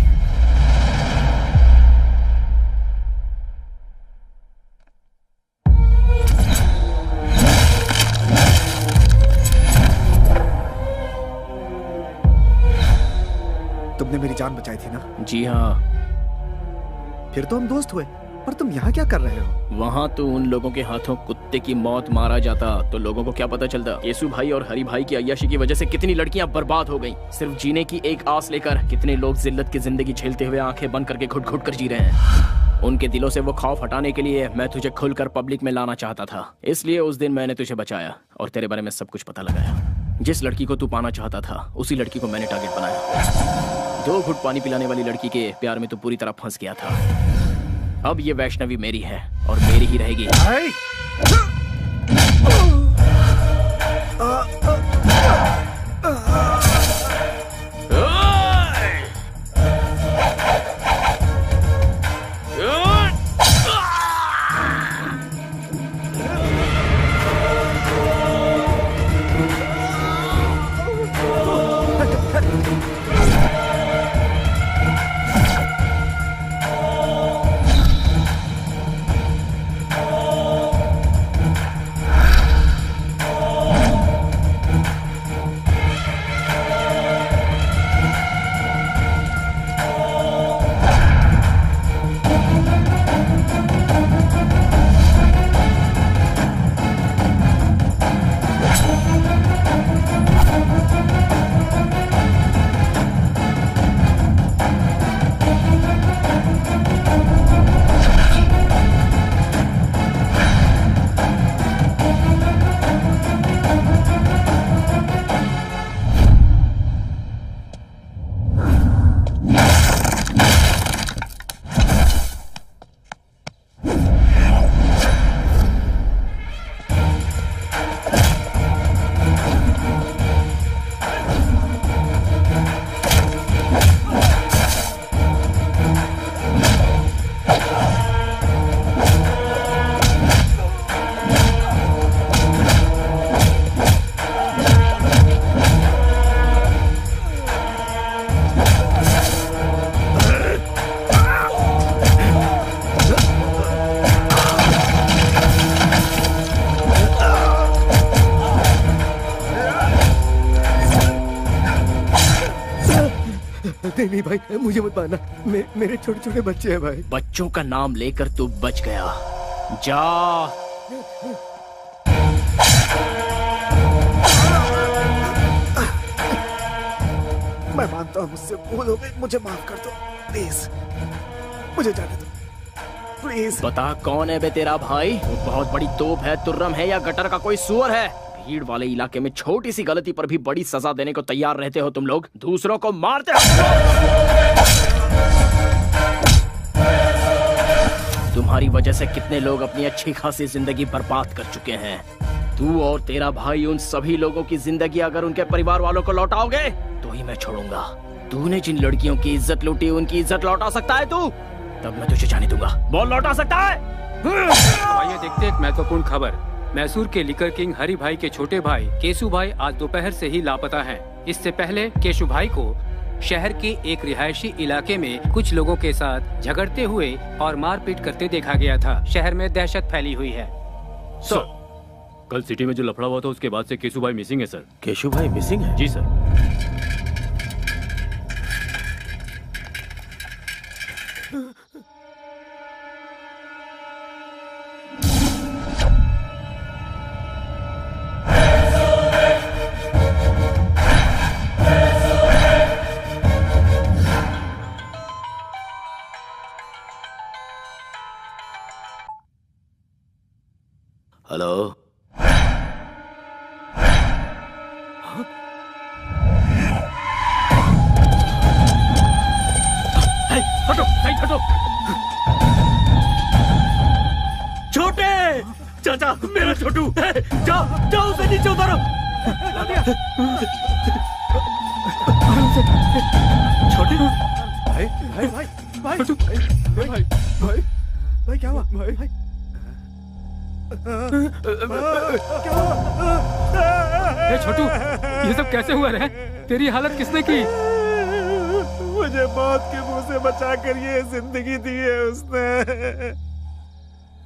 तुमने मेरी जान बचाई थी ना? जी हाँ। फिर तो हम दोस्त हुए, पर तुम यहाँ क्या कर रहे हो? वहाँ तो उन लोगों के हाथों कुत्ते की मौत मारा जाता तो लोगों को क्या पता चलता। केसु भाई और हरि भाई की अय्याशी की वजह से कितनी लड़कियां बर्बाद हो गईं। सिर्फ जीने की एक आस लेकर कितने लोग जिल्लत की जिंदगी झेलते हुए आंखें बंद करके घुट घुट कर जी रहे हैं। उनके दिलों से वो खौफ हटाने के लिए मैं तुझे खुलकर पब्लिक में लाना चाहता था। इसलिए उस दिन मैंने तुझे बचाया और तेरे बारे में सब कुछ पता लगाया। जिस लड़की को तू पाना चाहता था उसी लड़की को मैंने टारगेट बनाया। 2 घुट पानी पिलाने वाली लड़की के प्यार में तू पूरी तरह फंस गया था। अब ये वैष्णवी मेरी है और मेरी ही रहेगी। नहीं नहीं भाई, मुझे मत मारना, मेरे छोटे छोटे बच्चे हैं भाई। बच्चों का नाम लेकर तू बच गया। जा। मैं मानता हूँ मुझसे भूल हो गई, मुझे माफ कर दो प्लीज, मुझे जाने दो प्लीज। बता कौन है बे तेरा भाई? वो बहुत बड़ी तोप है, तुर्रम है या गटर का कोई सुअर है? भीड़ वाले इलाके में छोटी सी गलती पर भी बड़ी सजा देने को तैयार रहते हो तुम लोग, दूसरों को मारते हो। तुम्हारी वजह से कितने लोग अपनी अच्छी खासी जिंदगी बर्बाद कर चुके हैं। तू और तेरा भाई उन सभी लोगों की जिंदगी अगर उनके परिवार वालों को लौटाओगे तो ही मैं छोड़ूंगा। तूने जिन लड़कियों की इज्जत लूटी उनकी इज्जत लौटा सकता है तू? तब मैं तुझे जाने दूंगा। बोल, लौटा सकता है? आइए देखते एक महत्वपूर्ण खबर। मैसूर के लिकर किंग हरि भाई के छोटे भाई केशु भाई आज दोपहर से ही लापता हैं। इससे पहले केशु भाई को शहर के एक रिहायशी इलाके में कुछ लोगों के साथ झगड़ते हुए और मारपीट करते देखा गया था। शहर में दहशत फैली हुई है। सर, कल सिटी में जो लफड़ा हुआ था उसके बाद से केशु भाई मिसिंग है सर। केशु भाई मिसिंग है? जी सर। हेलो, हटो, हटो। छोटे चाचा, मेरा छोटू, जाओ जाओ उसे नीचे उतारो। छोटे भाई भाई भाई भाई भाई भाई भाई भाई क्या हुआ भाई? ए छोटू, ये सब कैसे हुआ रे? तेरी हालत किसने की? मुझे मौत के मुंह से बचाकर ये जिंदगी दी है उसने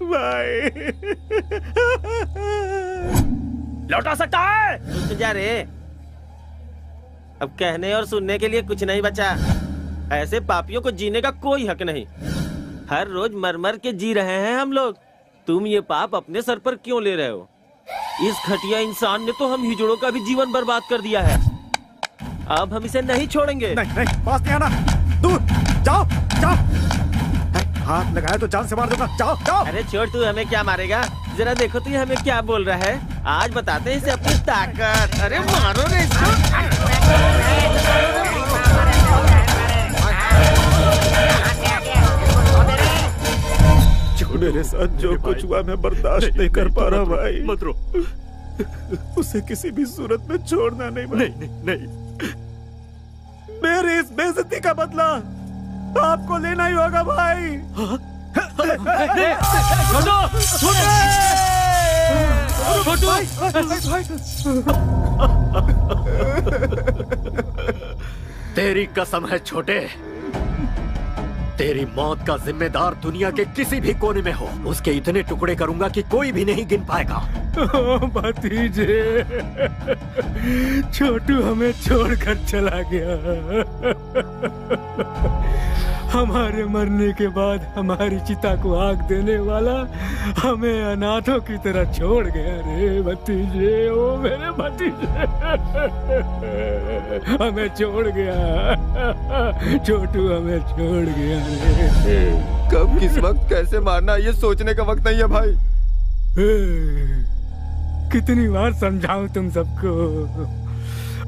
भाई। लौटा सकता है? रुक जा रे, अब कहने और सुनने के लिए कुछ नहीं बचा। ऐसे पापियों को जीने का कोई हक नहीं। हर रोज मर मर के जी रहे हैं हम लोग। तुम ये पाप अपने सर पर क्यों ले रहे हो? इस घटिया इंसान ने तो हम हिजड़ों का भी जीवन बर्बाद कर दिया है। अब हम इसे नहीं छोड़ेंगे। नहीं नहीं, पास नहीं आना, दूर जाओ जाओ। हाथ लगाया तो जान से मार दूंगा, जाओ जाओ। अरे छोड़, तू हमें क्या मारेगा? जरा देखो तू हमें क्या बोल रहा है। आज बताते हैं इसे अपनी ताकत। अरे मारो रे इसको। मेरे साथ जो कुछ हुआ मैं बर्दाश्त नहीं कर पा रहा भाई। मत रो। उसे किसी भी सूरत में छोड़ना नहीं भाई। नहीं नहीं। मेरी इस बेइज्जती का बदला आपको लेना ही होगा भाई। तेरी कसम है छोटे, तेरी मौत का जिम्मेदार दुनिया के किसी भी कोने में हो, उसके इतने टुकड़े करूंगा कि कोई भी नहीं गिन पाएगा। भतीजे, छोटू हमें छोड़कर चला गया। हमारे मरने के बाद हमारी चिता को आग देने वाला हमें अनाथों की तरह छोड़ गया रे भतीजे। ओ मेरे भतीजे, हमें छोड़ गया। छोटू हमें छोड़ गया रे। कब किस वक्त कैसे मारना ये सोचने का वक्त नहीं है भाई। कितनी बार समझाऊं तुम सबको?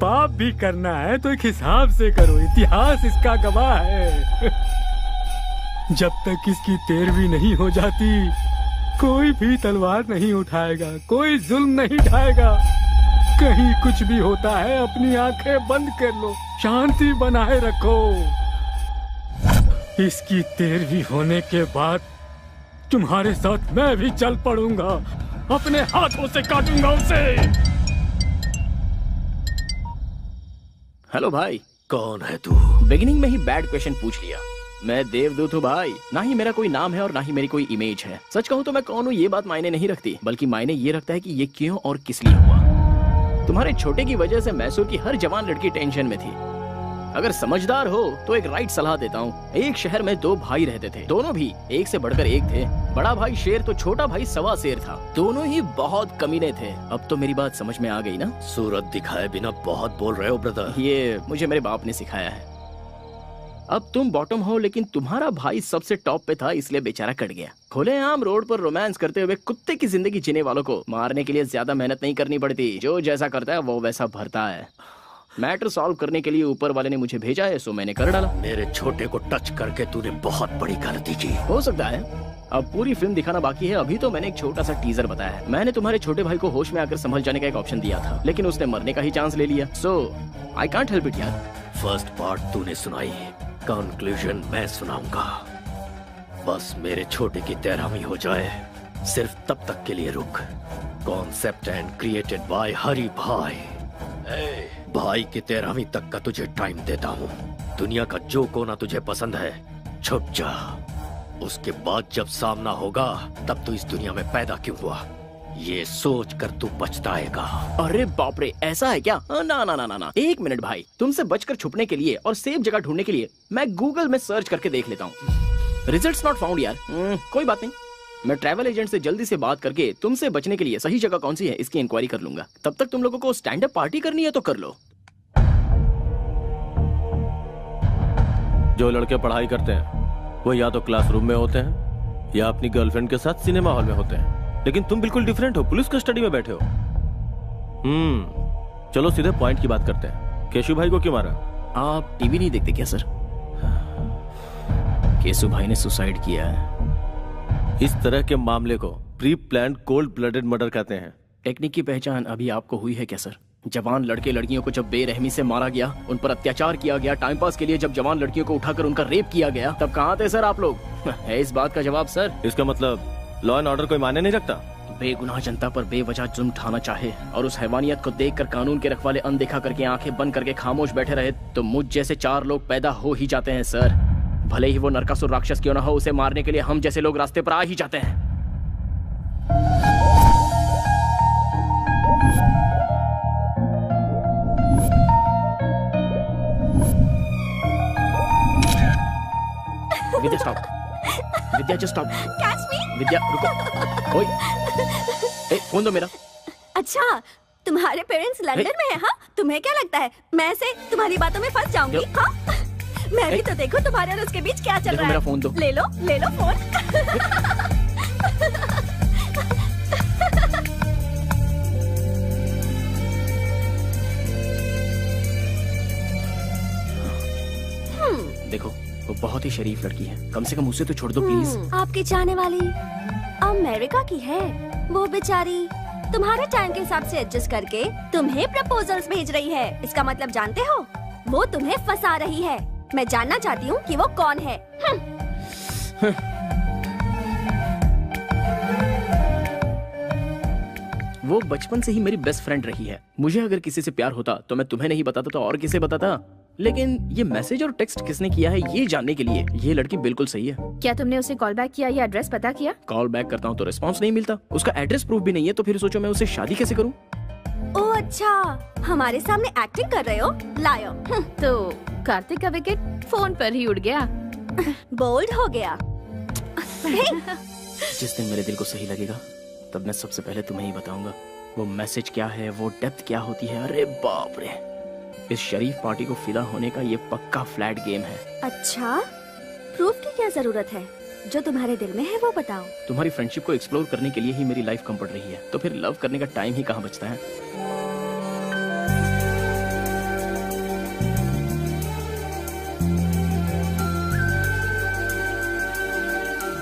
पाप भी करना है तो एक हिसाब से करो, इतिहास इसका गवाह है। जब तक इसकी तेरहवीं नहीं हो जाती कोई भी तलवार नहीं उठाएगा, कोई जुल्म नहीं ढाएगा। कहीं कुछ भी होता है अपनी आंखें बंद कर लो, शांति बनाए रखो। इसकी 13वीं होने के बाद तुम्हारे साथ मैं भी चल पड़ूंगा, अपने हाथों से काटूंगा उसे। हेलो भाई। कौन है तू? बिगिनिंग में ही बैड क्वेश्चन पूछ लिया। मैं देवदूत हूँ भाई। ना ही मेरा कोई नाम है और ना ही मेरी कोई इमेज है। सच कहूँ तो मैं कौन हूँ ये बात मायने नहीं रखती, बल्कि मायने ये रखता है कि ये क्यों और किस लिए हुआ। तुम्हारे छोटे की वजह से मैसूर की हर जवान लड़की टेंशन में थी। अगर समझदार हो तो एक राइट सलाह देता हूँ। एक शहर में 2 भाई रहते थे, दोनों भी एक से बढ़कर एक थे। बड़ा भाई शेर तो छोटा भाई सवा शेर था। दोनों ही बहुत कमीने थे। अब तो मेरी बात समझ में आ गई ना? सूरत दिखाए बिना बहुत बोल रहे हो ब्रदर। ये मुझे मेरे बाप ने सिखाया है। अब तुम बॉटम हो, लेकिन तुम्हारा भाई सबसे टॉप पे था, इसलिए बेचारा कट गया। खुलेआम रोड पर रोमांस करते हुए कुत्ते की जिंदगी जीने वालों को मारने के लिए ज्यादा मेहनत नहीं करनी पड़ती। जो जैसा करता है वो वैसा भरता है। मैटर सॉल्व करने के लिए ऊपर वाले ने मुझे भेजा है, सो मैंने कर डाला। मेरे छोटे को टच करके तूने बहुत बड़ी गलती की। हो सकता है। अब पूरी फिल्म दिखाना बाकी है। अभी तो मैंने एक छोटा सा टीजर बताया है। मैंने तुम्हारे छोटे भाई को होश में आकर संभल जाने का एक ऑप्शन दिया था, लेकिन उसने मरने का ही चांस ले लिया। सो आई कांट हेल्प इट यार। फर्स्ट पार्ट तूने सुनाई, कंक्लूजन मैं सुनाऊंगा। बस मेरे छोटे की तैरामी हो जाए, सिर्फ तब तक के लिए रुक। कॉन्सेप्ट एंड क्रिएटेड बाय हरी भाई। भाई की तैरामी तक का तुझे टाइम देता हूँ। दुनिया का जो कोना तुझे पसंद है छुप जा। उसके बाद जब सामना होगा तब तू इस दुनिया में पैदा क्यों हुआ ये सोच कर तू पछताएगा। अरे बाप रे, ऐसा है क्या? ना ना ना ना ना, एक मिनट भाई। तुमसे बचकर छुपने के लिए और सेफ जगह ढूंढने के लिए मैं गूगल में सर्च करके देख लेता हूँ। रिजल्ट्स नॉट फाउंड यार। कोई बात नहीं, मैं ट्रैवल एजेंट से जल्दी से बात करके तुमसे बचने के लिए सही जगह कौन सी है इसकी इंक्वायरी कर लूंगा। तब तक तुम लोगों को स्टैंड अप पार्टी करनी है तो कर लो। जो लड़के पढ़ाई करते हैं वो या तो क्लासरूम में होते हैं या अपनी गर्लफ्रेंड के साथ सिनेमा हॉल में होते हैं, लेकिन तुम बिल्कुल डिफरेंट हो, पुलिस कस्टडी में बैठे हो। चलो सीधे पॉइंट की बात करते हैं। केशु भाई को क्यों मारा? आप टीवी नहीं देखते क्या सर? केशु भाई ने सुसाइड किया है। इस तरह के मामले को pre planned cold blooded murder कहते हैं। टेक्निक की पहचान अभी आपको हुई है क्या सर? जवान लड़के लड़कियों को जब बेरहमी से मारा गया, उन पर अत्याचार किया गया, टाइम पास के लिए जब जवान लड़कियों को उठाकर उनका रेप किया गया, तब कहाँ थे सर आप लोग? है इस बात का जवाब सर? इसका मतलब लॉ एंड ऑर्डर कोई मायने नहीं रखता? बेगुनाह जनता पर बेवजह जुल्म ढाना चाहे और उस हैवानियत को देखकर कानून के रखवाले अनदेखा करके आंखें बंद करके खामोश बैठे रहे, तो मुझ जैसे 4 लोग पैदा हो ही जाते हैं सर। भले ही वो नरकासुर राक्षस क्यों ना हो, उसे मारने के लिए हम जैसे लोग रास्ते पर आ ही जाते हैं। Vidya stop. Vidya just stop. Catch me. Vidya रुको। ओए, फोन दो मेरा। अच्छा, तुम्हारे पेरेंट्स लंदन में हैं? हाँ, तुम्हें क्या लगता है मैं ऐसे तुम्हारी बातों में फंस जाऊंगी? हाँ, मैं भी तो देखो तुम्हारे और उसके बीच क्या चल रहा है। मेरा फोन दो। ले लो फोन। देखो, वो बहुत ही शरीफ लड़की है, कम से कम उसे तो छोड़ दो प्लीज। आपकी चाहने वाली अमेरिका की है। वो बेचारी तुम्हारे टाइम के हिसाब से एडजस्ट करके तुम्हें प्रपोजल्स भेज रही है। इसका मतलब जानते हो, वो तुम्हें फंसा रही है। मैं जानना चाहती हूँ कि वो कौन है। वो बचपन से ही मेरी बेस्ट फ्रेंड रही है। मुझे अगर किसी से प्यार होता तो मैं तुम्हें नहीं बताता तो और किसे बताता। लेकिन ये मैसेज और टेक्स्ट किसने किया है ये जानने के लिए ये लड़की बिल्कुल सही है। क्या तुमने उसे कॉल बैक किया या एड्रेस पता किया? कॉल बैक करता हूँ तो रिस्पांस नहीं मिलता, उसका एड्रेस प्रूफ भी नहीं है, तो फिर सोचो मैं उससे शादी कैसे करूँ? ओह अच्छा, हमारे सामने एक्टिंग कर रहे हो, लायो। तो कार्तिक का विकेट फोन पर ही उड़ गया। बोल्ड हो गया। जिस दिन मेरे दिल को सही लगेगा तब मैं सबसे पहले तुम्हें ही बताऊंगा वो मैसेज क्या है, वो डेप्थ क्या होती है। अरे बाप रे, इस शरीफ पार्टी को फिदा होने का ये पक्का फ्लैट गेम है। अच्छा, प्रूफ की क्या जरूरत है? जो तुम्हारे दिल में है वो बताओ। तुम्हारी फ्रेंडशिप को एक्सप्लोर करने के लिए ही मेरी लाइफ कम पड़ रही है, तो फिर लव करने का टाइम ही कहाँ बचता है?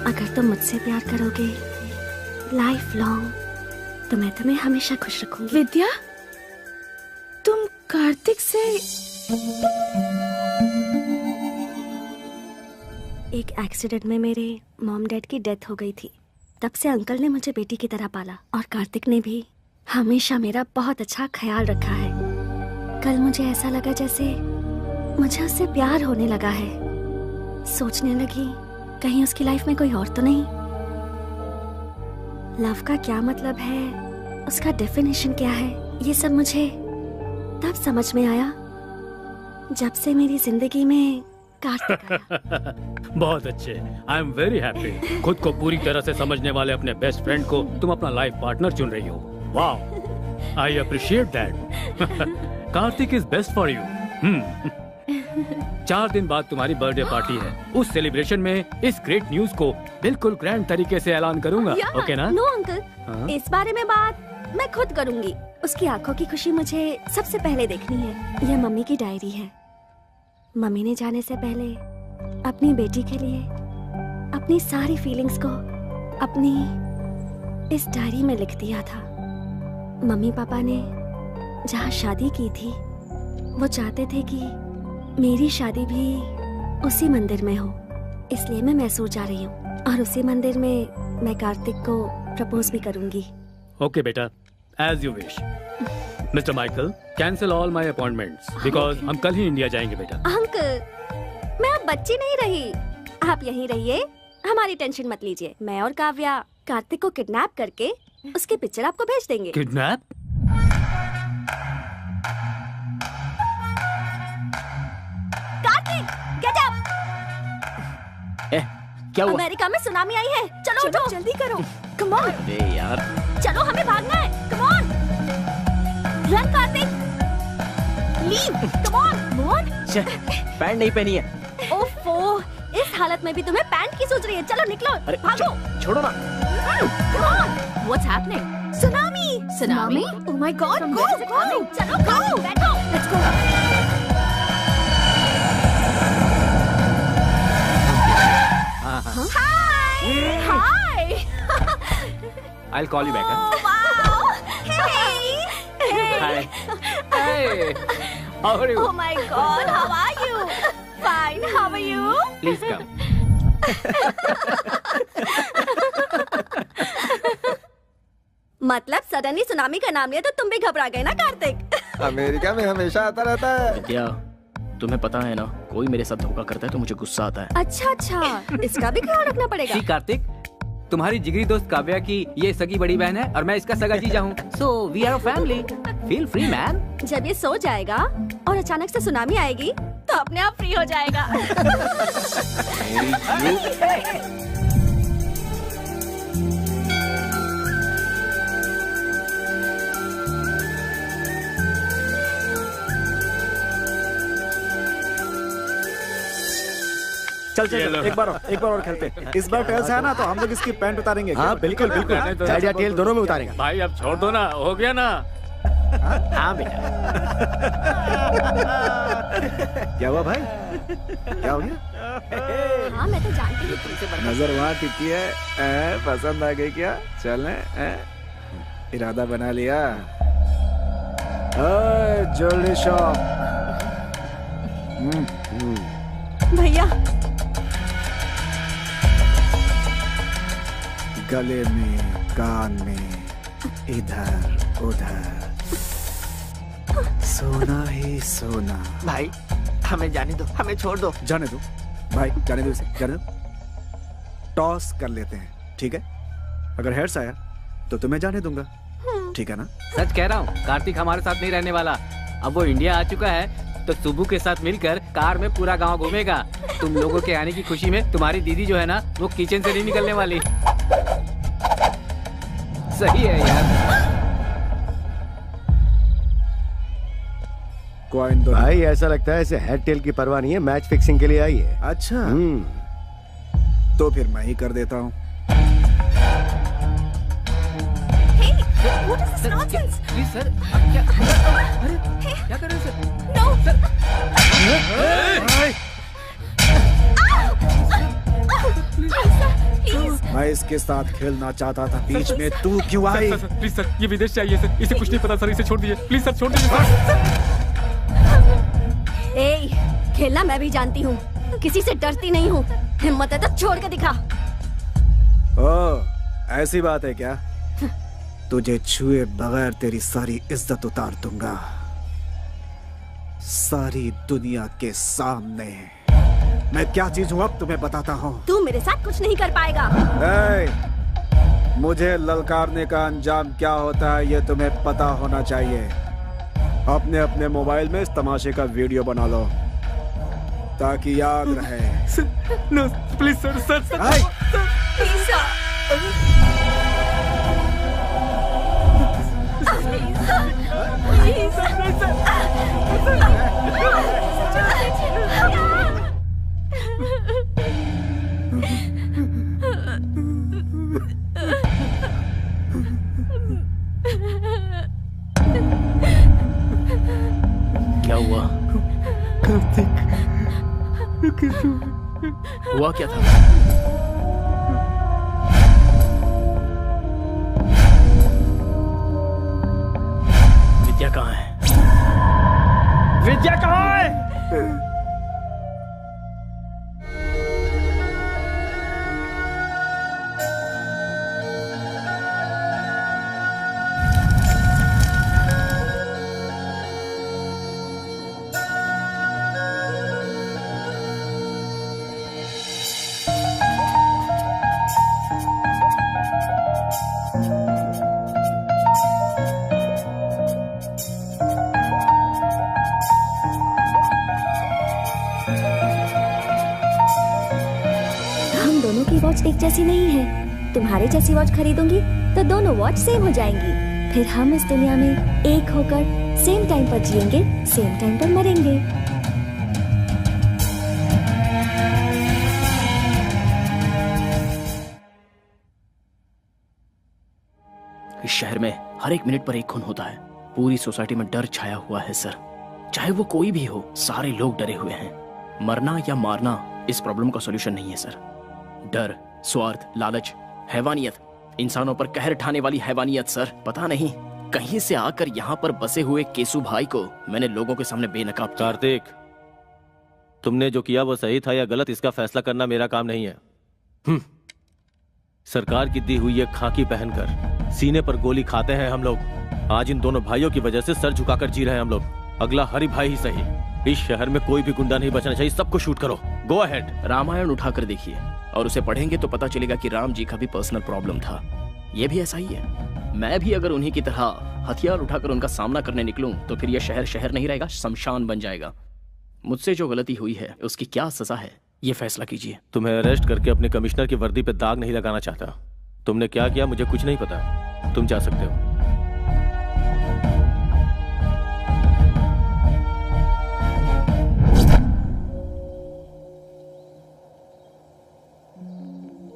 अगर तुम मुझसे प्यार करोगे लाइफ लॉन्ग, तो मैं तुम्हें हमेशा खुश रखूंगी। विद्या, तुम कार्तिक से एक एक्सीडेंट में मेरे मॉम डैड की डेथ हो गई थी। तब से अंकल ने मुझे बेटी की तरह पाला और कार्तिक ने भी हमेशा मेरा बहुत अच्छा ख्याल रखा है। कल मुझे ऐसा लगा जैसे मुझे उससे प्यार होने लगा है। सोचने लगी कहीं उसकी लाइफ में कोई और तो नहीं। लव का क्या मतलब है, उसका डेफिनेशन क्या है, ये सब मुझे तब समझ में आया जब से मेरी जिंदगी में कार्तिक आया। बहुत अच्छे। I am very happy. खुद को पूरी तरह से समझने वाले अपने बेस्ट फ्रेंड को तुम अपना लाइफ पार्टनर चुन रही हो। वाह, I appreciate that. Kartik is best for you. 4 दिन बाद तुम्हारी बर्थडे पार्टी है। उस सेलिब्रेशन में इस ग्रेट न्यूज को बिल्कुल ग्रैंड तरीके से ऐलान करूंगा। ओके ना? नो अंकल, इस बारे में बात मैं खुद करूंगी। उसकी आंखों की खुशी मुझे सबसे पहले देखनी है। यह मम्मी की डायरी है। मम्मी ने जाने से पहले अपनी बेटी के लिए अपनी सारी फीलिंग्स को अपनी इस डायरी में लिख दिया था। मम्मी पापा ने जहाँ शादी की थी वो चाहते थे कि मेरी शादी भी उसी मंदिर में हो, इसलिए मैं मैसूर जा रही हूँ और उसी मंदिर में मैं कार्तिक को प्रपोज भी करूंगी। ओके बेटा, as you wish. Mister Michael, cancel all my appointments because हम कल ही इंडिया जाएंगे बेटा। अंकल, मैं अब बच्ची नहीं रही। आप यहीं रहिए, हमारी टेंशन मत लीजिए। मैं और काव्या कार्तिक को किडनैप करके उसकी पिक्चर आपको भेज देंगे। किडनैप? Kartik, get up! क्या हुआ? अमेरिका में सुनामी आई है। चलो उठो, जल्दी करो। Come on. अरे यार, चलो हमें भागना है। Come on, run Kartik, leave, come on, move on. Pant नहीं पहनी है। ओफो, इस हालत में भी तुम्हें पैंट की सोच रही है। चलो निकलो, भागो। छोड़ो ना। Come on, what's happening? Tsunami! Tsunami? Oh my God! Go, go! चलो, go! बैठो. Let's go. Hi! Hi! I'll call you back. Oh wow! Hey! Hi. Hey! How are you? Oh my God! How are you? Fine. How are you? Please come. मतलब सडनली सुनामी का नाम लिया तो तुम भी घबरा गए ना कार्तिक? अमेरिका में हमेशा आता रहता है। विद्या, तुम्हें पता है ना, कोई मेरे साथ धोखा करता है तो मुझे गुस्सा आता है। अच्छा, इसका भी ख्याल रखना पड़ेगा। सी कार्तिक, तुम्हारी जिगरी दोस्त काव्या की ये सगी बड़ी बहन है और मैं इसका सगा जीजा हूँ। So we are a family. Feel free, man. जब ये सो जाएगा और अचानक से सुनामी आएगी तो अपने आप फ्री हो जाएगा। चल एक बार और खेलते हैं। इस बार टेल्स है ना तो हम लोग इसकी पैंट उतारेंगे। हाँ बिल्कुल बिल्कुल, हेड या टेल दोनों में उतारेंगे। भाई अब छोड़ दो ना, हो गया ना। हाँ बेटा। क्या हुआ भाई? क्या हो गया? हाँ मैं तो जानती हूँ तुमसे। नजर वहाँ टिकी है। पसंद आ गई क्या? चलें? इरादा बना लिया? Jewellery shop. भैया गले में, कान में, इधर उधर सोना ही सोना। भाई हमें जाने दो, हमें छोड़ दो। जाने दो भाई, जाने दो इसे, जाने दो। टॉस कर लेते हैं, ठीक है? अगर हेड्स आया तो तुम्हें जाने दूंगा, ठीक है ना? सच कह रहा हूँ, कार्तिक हमारे साथ नहीं रहने वाला। अब वो इंडिया आ चुका है तो सुबू के साथ मिलकर कार में पूरा गांव घूमेगा। तुम लोगों के आने की खुशी में तुम्हारी दीदी जो है ना, वो किचन से नहीं निकलने वाली। सही है यार। कॉइन दो भाई, ऐसा लगता है इसे हेड टेल की परवाह नहीं है, मैच फिक्सिंग के लिए आई है। अच्छा, तो फिर मैं ही कर देता हूँ। What is this nonsense? Please sir, क्या? अरे क्या कर रहे हो सर? No, sir. Please. मैं इसके साथ खेलना चाहता था, बीच में तू क्यों आई? प्लीज सर, ये विदेश से आई है सर, इसे कुछ नहीं पता सर, इसे छोड़ दीजिए प्लीज सर, छोड़ दीजिए सर। ए, खेलना मैं भी जानती हूँ, किसी से डरती नहीं हूँ। हिम्मत है तो छोड़ के दिखा। ओ, ऐसी बात है क्या? तुझे छुए बगैर तेरी सारी इज्जत उतार दूंगा, सारी दुनिया के सामने। मैं क्या चीज हूँ अब तुम्हें बताता हूँ। तू मेरे साथ कुछ नहीं कर पाएगा। मुझे ललकारने का अंजाम क्या होता है ये तुम्हें पता होना चाहिए। अपने अपने मोबाइल में इस तमाशे का वीडियो बना लो ताकि याद रहे। No please sir, sir sir please sir. क्या हुआ? कार्तिक, हुआ क्या था? विद्या कहाँ है? विद्या कहाँ है? वॉच एक जैसी नहीं है। तुम्हारे जैसी वॉच खरीदूंगी तो दोनों वॉच सेम हो जाएंगी। फिर हम इस दुनिया में एक होकर सेम टाइम पर जिएंगे, सेम टाइम पर मरेंगे। इस शहर में हर एक मिनट पर एक खून होता है। पूरी सोसाइटी में डर छाया हुआ है सर। चाहे वो कोई भी हो, सारे लोग डरे हुए हैं। मरना या मारना इस प्रॉब्लम का सॉल्यूशन नहीं है सर। डर, स्वार्थ, लालच, हैवानियत, इंसानों पर कहर ढाने वाली हैवानियत सर। पता नहीं कहीं से आकर यहाँ पर बसे हुए केसु भाई को मैंने लोगों के सामने बेनकाब किया। कार्तिक, तुमने जो किया वो सही था या गलत, इसका फैसला करना मेरा काम नहीं है। सरकार की दी हुई ये खाकी पहनकर सीने पर गोली खाते हैं हम लोग। आज इन दोनों भाइयों की वजह से सर झुकाकर जी रहे हैं हम लोग। अगला हरि भाई ही सही। इस शहर में कोई भी गुंडा नहीं बचना चाहिए। सबको शूट करो। Go ahead. रामायण उठाकर देखिए और उसे पढ़ेंगे तो पता चलेगा कि राम जी का भी पर्सनल प्रॉब्लम था। ये भी ऐसा ही है। मैं भी अगर उन्हीं की तरह हथियार उठाकर उनका सामना करने निकलूं तो फिर यह शहर शहर नहीं रहेगा, शमशान बन जाएगा। मुझसे जो गलती हुई है उसकी क्या सजा है, ये फैसला कीजिए। तुम्हें अरेस्ट करके अपने कमिश्नर की वर्दी पे दाग नहीं लगाना चाहता। तुमने क्या किया मुझे कुछ नहीं पता। तुम जा सकते हो।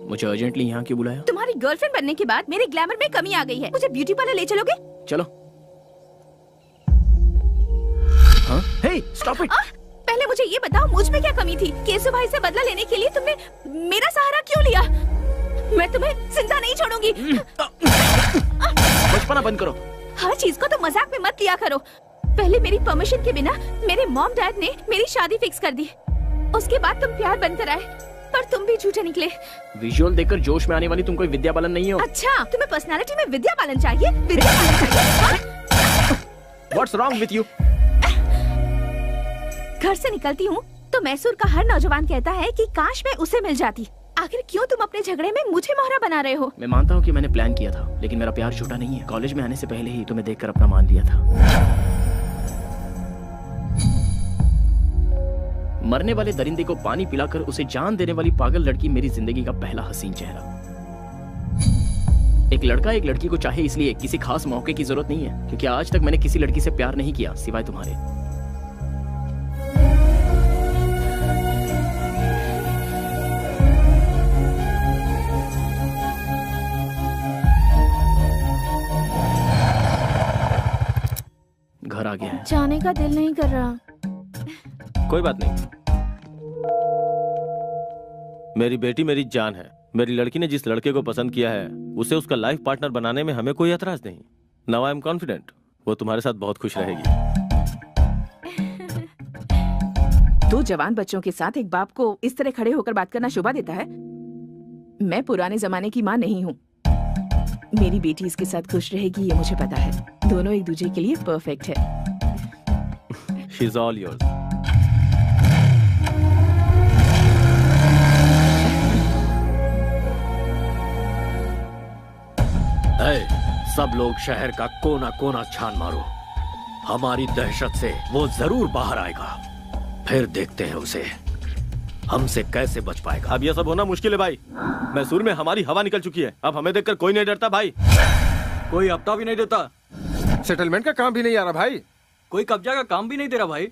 मुझे अर्जेंटली यहाँ क्यों बुलाया? तुम्हारी गर्लफ्रेंड बनने के बाद मेरे ग्लैमर में कमी आ गई है। मुझे ब्यूटी पार्लर ले चलोगे? चलो। हाँ? हे, स्टॉप इट। पहले मुझे ये बताओ, मुझ में क्या कमी थी? केसु भाई से बदला लेने के लिए तुमने मेरा सहारा क्यों लिया? मैं तुम्हें जिंदा नहीं छोड़ूंगी। बचपना बंद करो। हर चीज को तो मजाक में मत लिया करो। पहले मेरी परमिशन के बिना मेरे मॉम डैड ने मेरी शादी फिक्स कर दी। उसके बाद तुम प्यार बनकर आए, पर तुम भी झूठे निकले। विजुअल देखकर जोश में आने वाली तुम कोई विद्या बालन नहीं हो। अच्छा, तुम्हें पर्सनालिटी में विद्या बालन चाहिए? विद्या बालन चाहिए? What's wrong with you? घर से निकलती हूँ तो मैसूर का हर नौजवान कहता है कि काश मैं उसे मिल जाती। आखिर क्यों तुम अपने झगड़े में मुझे मोहरा बना रहे हो? मैं मानता हूँ कि मैंने प्लान किया था, लेकिन मेरा प्यार झूठा नहीं है। कॉलेज में आने से पहले ही तुम्हें देखकर अपना मान लिया था। मरने वाले दरिंदे को पानी पिलाकर उसे जान देने वाली पागल लड़की मेरी जिंदगी का पहला हसीन चेहरा। एक लड़का एक लड़की को चाहे इसलिए किसी खास मौके की जरूरत नहीं है, क्योंकि आज तक मैंने किसी लड़की से प्यार नहीं किया सिवाय तुम्हारे। घर आ गया है। जाने का दिल नहीं कर रहा। कोई बात नहीं। मेरी बेटी मेरी जान है। मेरी लड़की ने जिस लड़के को पसंद किया है उसे उसका लाइफ पार्टनर बनाने में हमें कोई एतराज नहीं। नाउ आई एम कॉन्फिडेंट वो तुम्हारे साथ बहुत खुश रहेगी। दो जवान बच्चों के साथ एक बाप को इस तरह खड़े होकर बात करना शोभा देता है? मैं पुराने जमाने की माँ नहीं हूँ। मेरी बेटी इसके साथ खुश रहेगी ये मुझे पता है। दोनों एक दूसरे के लिए परफेक्ट है। She is all yours. सब लोग शहर का कोना कोना छान मारो। हमारी दहशत से वो जरूर बाहर आएगा। फिर देखते हैं उसे हमसे कैसे बच पाएगा। अब यह सब होना मुश्किल है भाई। मैसूर में हमारी हवा निकल चुकी है। अब हमें देखकर कोई नहीं डरता भाई। कोई हफ्ता भी नहीं देता। सेटलमेंट का काम भी नहीं आ रहा भाई। कोई कब्जा का काम भी नहीं दे रहा भाई।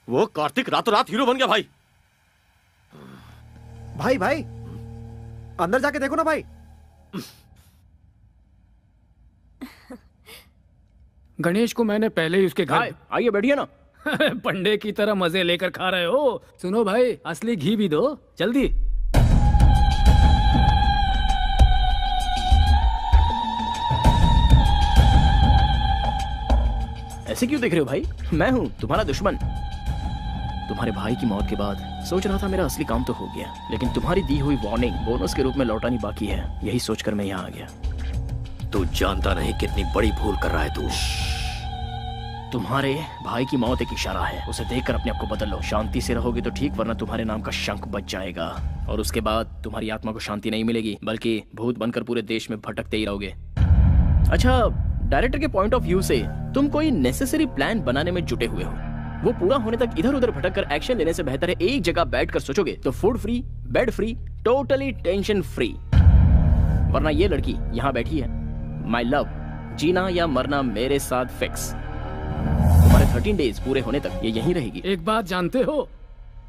वो कार्तिक रातों रात हीरो बन गया भाई। भाई भाई अंदर जाके देखो ना भाई। गणेश को मैंने पहले ही उसके घर। आइए बैठिए ना। पंडे की तरह मजे लेकर खा रहे हो। सुनो भाई, असली घी भी दो जल्दी। ऐसे क्यों देख रहे हो भाई? मैं हूँ तुम्हारा दुश्मन। तुम्हारे भाई की मौत के बाद सोच रहा था मेरा असली काम तो हो गया, लेकिन तुम्हारी दी हुई वार्निंग बोनस के रूप में लौटानी बाकी है। यही सोचकर मैं यहाँ आ गया। तू जानता नहीं कितनी बड़ी भूल कर रहा है तू। तुम्हारे भाई की मौत एक इशारा है। उसे देखकर अपने आप को बदल लो। शांति से रहोगे तो ठीक, वरना तुम्हारे नाम का शंख बच जाएगा और उसके बाद तुम्हारी आत्मा को शांति नहीं मिलेगी, बल्कि भूत बनकर पूरे देश में भटकते ही रहोगे। अच्छा, डायरेक्टर के पॉइंट ऑफ व्यू से तुम कोई नेसेसरी प्लान बनाने में जुटे हुए हो। वो पूरा होने तक इधर उधर भटककर एक्शन लेने से बेहतर है एक जगह बैठकर सोचोगे तो food free, bed free, totally tension free. वरना ये लड़की यहाँ बैठी है, माय लव, जीना या मरना मेरे साथ फिक्स। तुम्हारे 13 डेज पूरे होने तक ये यहीं रहेगी। एक बात जानते हो,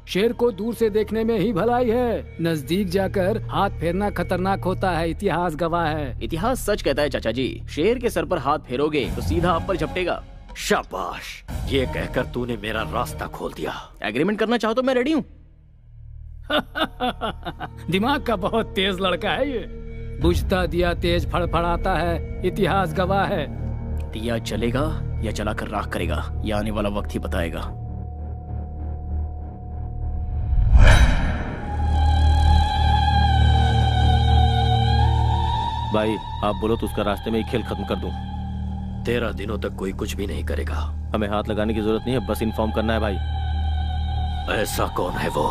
शेर को दूर से देखने में ही भलाई है, नजदीक जाकर हाथ फेरना खतरनाक होता है। इतिहास गवाह है। इतिहास सच कहता है चाचा जी। शेर के सर पर हाथ फेरोगे तो सीधा आप पर झपटेगा। शाबाश, ये कहकर तूने मेरा रास्ता खोल दिया। एग्रीमेंट करना चाहो तो मैं रेडी हूँ। दिमाग का बहुत तेज लड़का है ये। बुझता दिया तेज फड़फड़ाता है, इतिहास गवाह है। दिया जलेगा या जलाकर राख करेगा, ये आने वाला वक्त ही बताएगा। भाई आप बोलो तो उसका रास्ते में ही खेल खत्म कर दूं। 13 दिनों तक कोई कुछ भी नहीं करेगा। हमें हाथ लगाने की जरूरत नहीं है, बस इन्फॉर्म करना है भाई। ऐसा कौन है वो?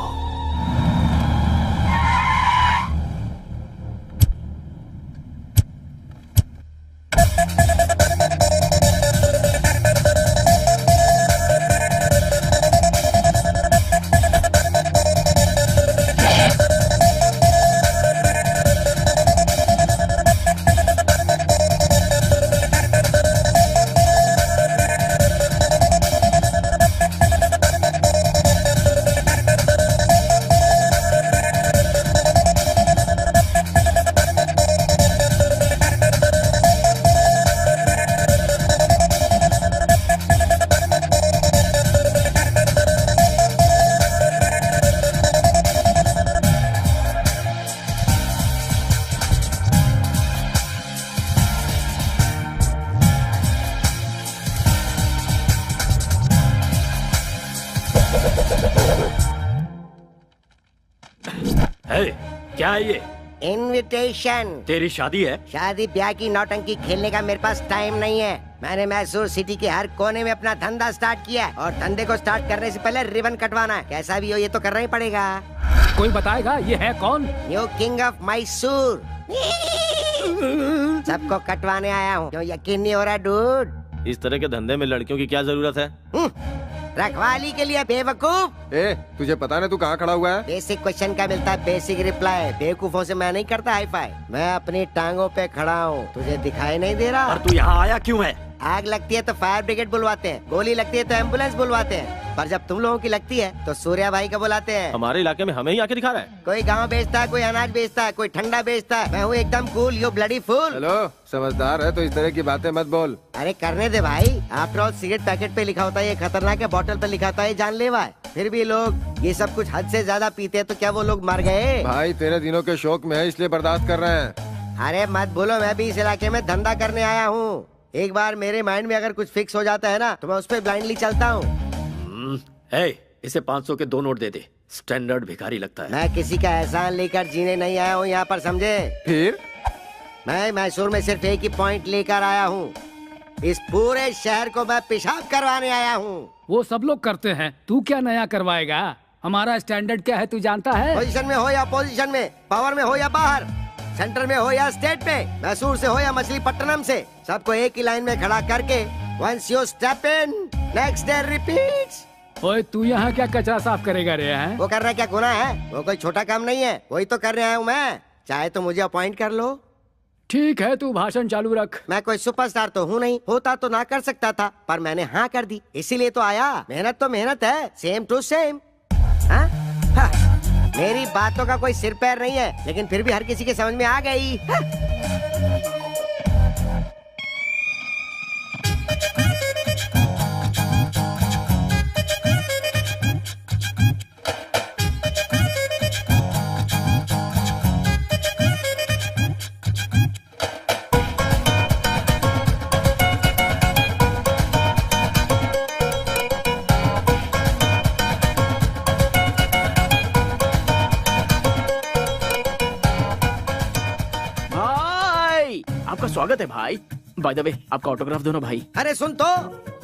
क्या है ये? इनविटेशन। तेरी शादी है? शादी ब्याह की नौटंकी खेलने का मेरे पास टाइम नहीं है। मैंने मैसूर सिटी के हर कोने में अपना धंधा स्टार्ट किया है और धंधे को स्टार्ट करने से पहले रिबन कटवाना है। कैसा भी हो ये तो करना ही पड़ेगा। कोई बताएगा ये है कौन? New king of Mysore. सबको कटवाने आया हूँ। क्यों यकीन नहीं हो रहा डूड? इस तरह के धंधे में लड़कियों की क्या जरूरत है? रखवाली के लिए बेवकूफ। तुझे पता नहीं तू कहाँ खड़ा हुआ है? बेसिक क्वेश्चन का मिलता है बेसिक रिप्लाई। बेवकूफों से मैं नहीं करता हाई फाई। मैं अपनी टांगों पे खड़ा हूँ, तुझे दिखाई नहीं दे रहा? और तू यहाँ आया क्यों है? आग लगती है तो फायर ब्रिगेड बुलवाते हैं, गोली लगती है तो एम्बुलेंस बुलवाते हैं, पर जब तुम लोगों की लगती है तो सूर्या भाई को बुलाते हैं। हमारे इलाके में हमें ही आके दिखा रहा है। कोई गाँव बेचता है, कोई अनाज बेचता है, कोई ठंडा बेचता है। मैं हूँ एकदम cool, you bloody fool. Hello, समझदार है तो इस तरह की बातें मत बोल। अरे करने दे भाई। आफ्टर ऑल सिगरेट पैकेट पे लिखा होता है ये खतरनाक है, बोतल पे लिखा होता है ये जानलेवा है। फिर भी लोग ये सब कुछ हद से ज्यादा पीते हैं, तो क्या वो लोग मर गए? भाई तेरे दिनों के शौक में है इसलिए बर्दाश्त कर रहे हैं। अरे मत बोलो, मैं भी इस इलाके में धंधा करने आया हूँ। एक बार मेरे माइंड में अगर कुछ फिक्स हो जाता है ना तो मैं उस पर ब्लाइंडली चलता हूँ। इसे 500 के 2 नोट दे दे। स्टैंडर्ड भिखारी लगता है। मैं किसी का एहसान लेकर जीने नहीं आया हूँ यहाँ पर, समझे? फिर मैं मैसूर में सिर्फ एक ही पॉइंट लेकर आया हूँ। इस पूरे शहर को मैं पेशाब करवाने आया हूँ। वो सब लोग करते हैं, तू क्या नया करवाएगा? हमारा स्टैंडर्ड क्या है तू जानता है? पोजीशन में हो या पोजीशन में, पावर में हो या बाहर, सेंटर में हो या स्टेट में, मैसूर से हो या मछलीपट्टनम से, सबको एक ही लाइन में खड़ा करके Once you step in, next day repeats. ओए तू यहाँ क्या कचरा साफ करेगा रे हैं? वो करना क्या गुनाह है? वो कोई छोटा काम नहीं है, वही तो कर रहा हूँ मैं। चाहे तो मुझे अपॉइंट कर लो। ठीक है, तू भाषण चालू रख। मैं कोई सुपरस्टार तो हूँ नहीं, होता तो ना कर सकता था, पर मैंने हाँ कर दी, इसीलिए तो आया। मेहनत तो मेहनत है, सेम टू सेम। मेरी बातों का कोई सिर पैर नहीं है, लेकिन फिर भी हर किसी के समझ में आ गई। स्वागत है भाई। बाय द वे, आपका ऑटोग्राफ दो ना भाई। अरे सुन तो,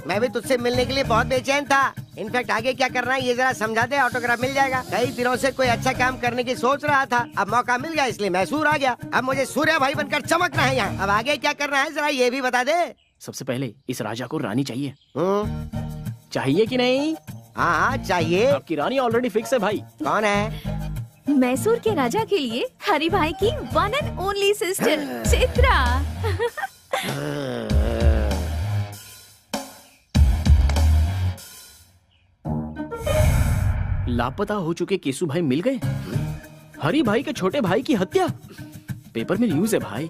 मैं भी तुझसे मिलने के लिए बहुत बेचैन था। इनफैक्ट आगे क्या करना है ये जरा समझा दे, ऑटोग्राफ मिल जाएगा। कई दिनों से कोई अच्छा काम करने की सोच रहा था, अब मौका मिल गया इसलिए मैसूर आ गया। अब मुझे सूर्या भाई बनकर चमकना है यहाँ। अब आगे क्या करना है जरा ये भी बता दे। सबसे पहले इस राजा को रानी चाहिए। चाहिए कि नहीं? हाँ चाहिए। आपकी रानी ऑलरेडी फिक्स है भाई। कौन है? मैसूर के राजा के लिए हरि भाई की one and only sister Chitra. लापता हो चुके केसु भाई मिल गए। हरि भाई के छोटे भाई की हत्या, पेपर में न्यूज है भाई।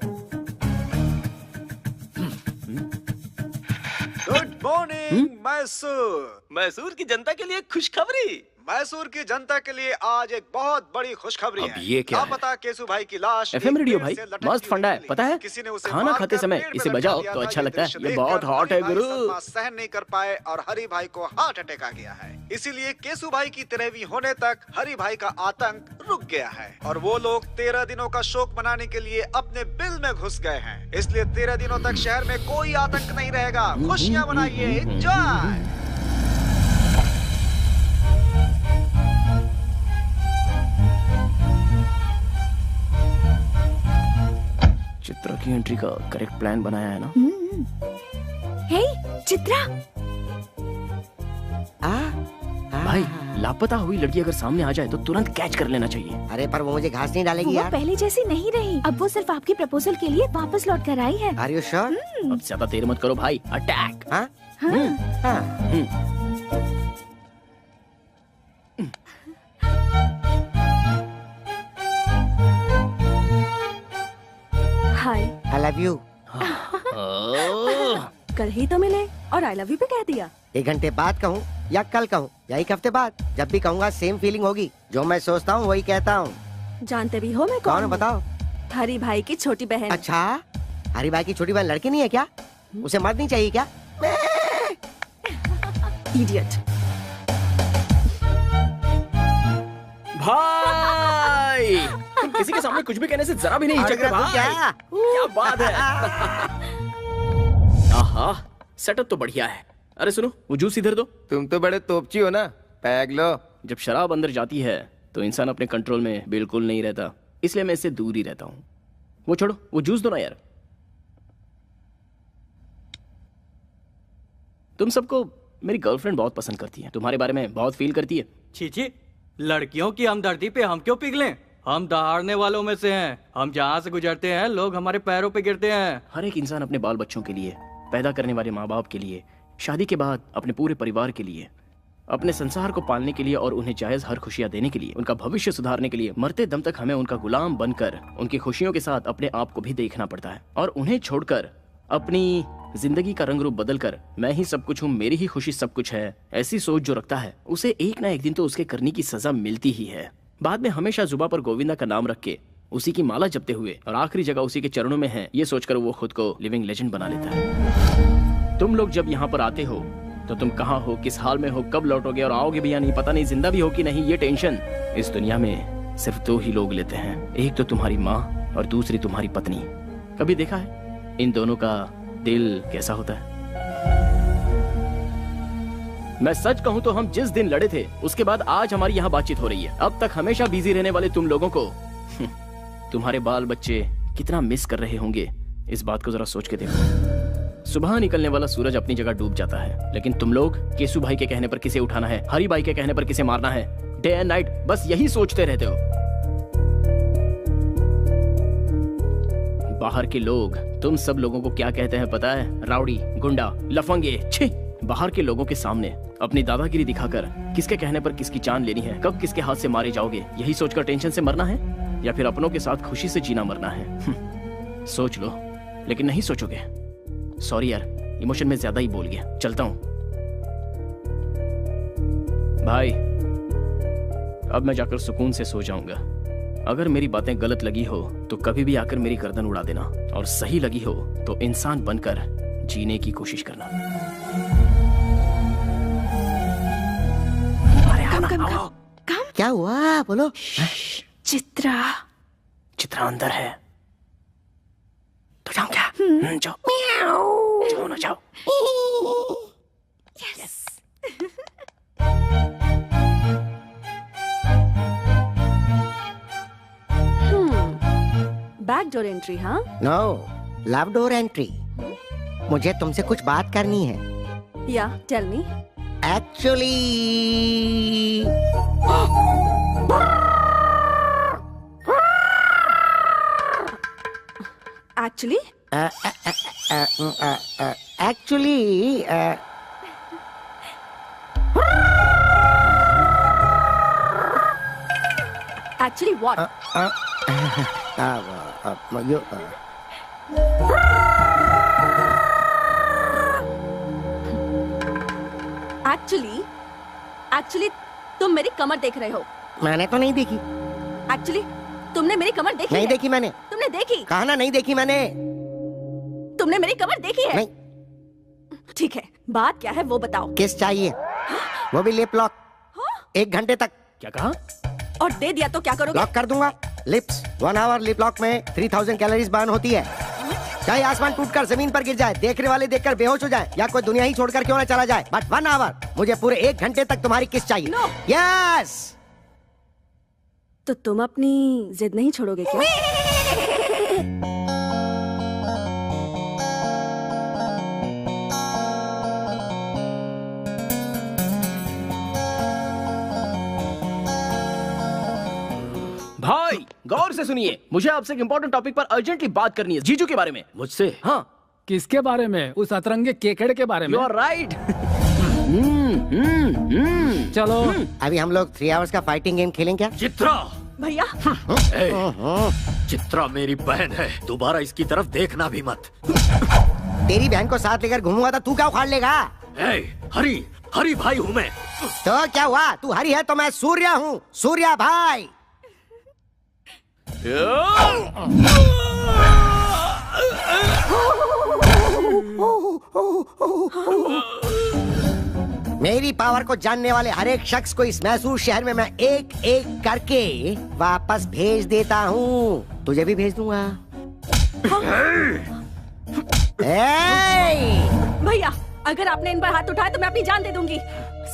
Good morning Mysore. मैसूर की जनता के लिए खुशखबरी। मैसूर की जनता के लिए आज एक बहुत बड़ी खुशखबरी है। ये क्या है? लापता केसु भाई की लाश FM रेडियो भाई मस्त फंडा है, पता है? खाना खाते समय इसे बजाओ तो अच्छा लगता है। ये बहुत हॉट है गुरु। सहन नहीं कर पाए और हरि भाई को हार्ट अटैक आ गया है। इसीलिए केसु भाई की 13वीं होने तक हरि भाई का आतंक रुक गया है और वो लोग 13 दिनों का शोक मनाने के लिए अपने बिल में घुस गए हैं। इसलिए 13 दिनों तक शहर में कोई आतंक नहीं रहेगा। खुशियाँ मनाइए, एंजॉय। चित्रा की एंट्री का करेक्ट प्लान बनाया है ना? हे चित्रा। भाई लापता हुई लड़की अगर सामने आ जाए तो तुरंत कैच कर लेना चाहिए। अरे पर वो मुझे घास नहीं डालेगी यार। वो पहले जैसी नहीं रही, अब वो सिर्फ आपकी प्रपोजल के लिए वापस लौट कर आई है। Are you sure? अब ज्यादा देर मत करो भाई, attack. Hi. I love you। कल ही तो मिले और आई लव यू भी कह दिया। 1 घंटे बाद कहूँ या कल कहूँ या 1 हफ्ते बाद, जब भी कहूँगा सेम फीलिंग होगी। जो मैं सोचता हूँ वही कहता हूँ। जानते भी हो मैं कौन हूँ बताओ? हरि भाई की छोटी बहन। अच्छा, हरि भाई की छोटी बहन लड़की नहीं है क्या? उसे मर्द नहीं चाहिए क्या? इडियट। भाई तुम किसी के सामने कुछ भी कहने से जरा भी नहीं हिचकते भाई। क्या बात है। आहा, सेटअप तो बढ़िया है। अरे सुनो, वो जूस इधर दो। तुम तो बड़े तोपची हो ना, पैग लो। जब शराब अंदर जाती है तो इंसान अपने कंट्रोल में बिल्कुल नहीं रहता, इसलिए मैं इससे दूर ही रहता हूँ। वो छोड़ो, वो जूस दो ना यार। तुम सबको मेरी गर्लफ्रेंड बहुत पसंद करती है, तुम्हारे बारे में बहुत फील करती है। छी, लड़कियों की हमदर्दी पे हम क्यों पिघलें? हम दहाड़ने वालों में से हैं। हम जहाँ से गुजरते हैं लोग हमारे पैरों पे गिरते हैं। हर एक इंसान अपने बाल बच्चों के लिए, पैदा करने वाले माँ बाप के लिए, शादी के बाद अपने पूरे परिवार के लिए, अपने संसार को पालने के लिए और उन्हें जायज हर खुशियाँ देने के लिए, उनका भविष्य सुधारने के लिए मरते दम तक हमें उनका गुलाम बनकर उनकी खुशियों के साथ अपने आप को भी देखना पड़ता है। और उन्हें छोड़कर अपनी जिंदगी का रंग रूप बदलकर मैं ही सब कुछ हूँ, मेरी ही खुशी सब कुछ है, ऐसी सोच जो रखता है उसे एक ना एक दिन तो उसके करने की सजा मिलती ही है। बाद में हमेशा जुबा पर गोविंदा का नाम रख के उसी की माला जपते हुए और आखिरी जगह उसी के चरणों में है, ये सोचकर वो खुद को लिविंग लेजेंड बना लेता है। तुम लोग जब यहाँ पर आते हो तो तुम कहाँ हो, किस हाल में हो, कब लौटोगे और आओगे भी या नहीं पता नहीं, जिंदा भी हो कि नहीं, ये टेंशन इस दुनिया में सिर्फ 2 ही लोग लेते हैं। एक तो तुम्हारी माँ और दूसरी तुम्हारी पत्नी। कभी देखा है इन दोनों का दिल कैसा होता है? मैं सच कहूं तो हम जिस दिन लड़े थे उसके बाद आज हमारी यहाँ बातचीत हो रही है। अब तक हमेशा बिजी रहने वाले तुम लोगों को तुम्हारे बाल बच्चे कितना मिस कर रहे होंगे, इस बात को जरा सोच के देखो। सुबह निकलने वाला सूरज अपनी जगह डूब जाता है, लेकिन तुम लोग केसू भाई के कहने पर किसे उठाना है, हरी भाई के कहने पर किसे मारना है, डे एंड नाइट बस यही सोचते रहते हो। बाहर के लोग तुम सब लोगों को क्या कहते हैं पता है? राउडी, गुंडा, लफंगे। छी! बाहर के लोगों के सामने अपनी दादागिरी दिखाकर किसके कहने पर किसकी जान लेनी है, कब किसके हाथ से मारे जाओगे, यही सोचकर टेंशन से मरना है या फिर अपनों के साथ खुशी से जीना मरना है? सोच लो, लेकिन नहीं सोचोगे। सॉरी यार, इमोशन में ज्यादा ही बोल गया, चलता हूं। भाई अब मैं जाकर सुकून से सो जाऊंगा। अगर मेरी बातें गलत लगी हो तो कभी भी आकर मेरी गर्दन उड़ा देना, और सही लगी हो तो इंसान बनकर जीने की कोशिश करना। कम। क्या हुआ बोलो? चित्रा अंदर है तो जाऊं क्या? जाओ जाओ ना, जाओ। यस। Back door entry? हाँ, नो, लव डोर एंट्री। मुझे तुमसे कुछ बात करनी है। या tell me. Actually actually what? Actually तुम मेरी कमर देख रहे हो। मैंने तो नहीं देखी। एक्चुअली तुमने मेरी कमर देखी नहीं है? देखी मैंने। तुमने देखी? कहा ना नहीं देखी मैंने। तुमने मेरी कमर देखी है? नहीं। ठीक है, बात क्या है वो बताओ। किस चाहिए? वो भी लिप लॉक। 1 घंटे तक। क्या कहा? और दे दिया तो क्या करोगे? लॉक कर दूंगा। लिप्स 1 आवर लिप लॉक में 3000 कैलोरीज बर्न होती है। चाहे आसमान टूटकर जमीन पर गिर जाए, देखने वाले देखकर बेहोश हो जाए, या कोई दुनिया ही छोड़कर क्यों ना चला जाए, बट 1 आवर, मुझे पूरे 1 घंटे तक तुम्हारी किस चाहिए। यस। तो तुम अपनी जिद नहीं छोड़ोगे क्या? भाई गौर से सुनिए, मुझे आपसे एक इंपॉर्टेंट टॉपिक पर अर्जेंटली बात करनी है, जीजू के बारे में। मुझसे? हाँ। किसके बारे में? उस अतरंगे केकड़े के बारे में? You are right. चलो अभी हम लोग 3 आवर्स का फाइटिंग गेम खेलें क्या? चित्रा! भैया चित्रा मेरी बहन है, दोबारा इसकी तरफ देखना भी मत। तेरी बहन को साथ लेकर घूमूंगा तो तू क्या उखाड़ लेगा? हरी भाई हूँ मैं। तो क्या हुआ? तू हरी है तो मैं सूर्या हूँ, सूर्या भाई। मेरी पावर को जानने वाले हर एक शख्स को इस मैसूर शहर में मैं एक एक करके वापस भेज देता हूँ। तुझे भी भेज दूंगा। भैया अगर आपने इन पर हाथ उठाया तो मैं अपनी जान दे दूंगी।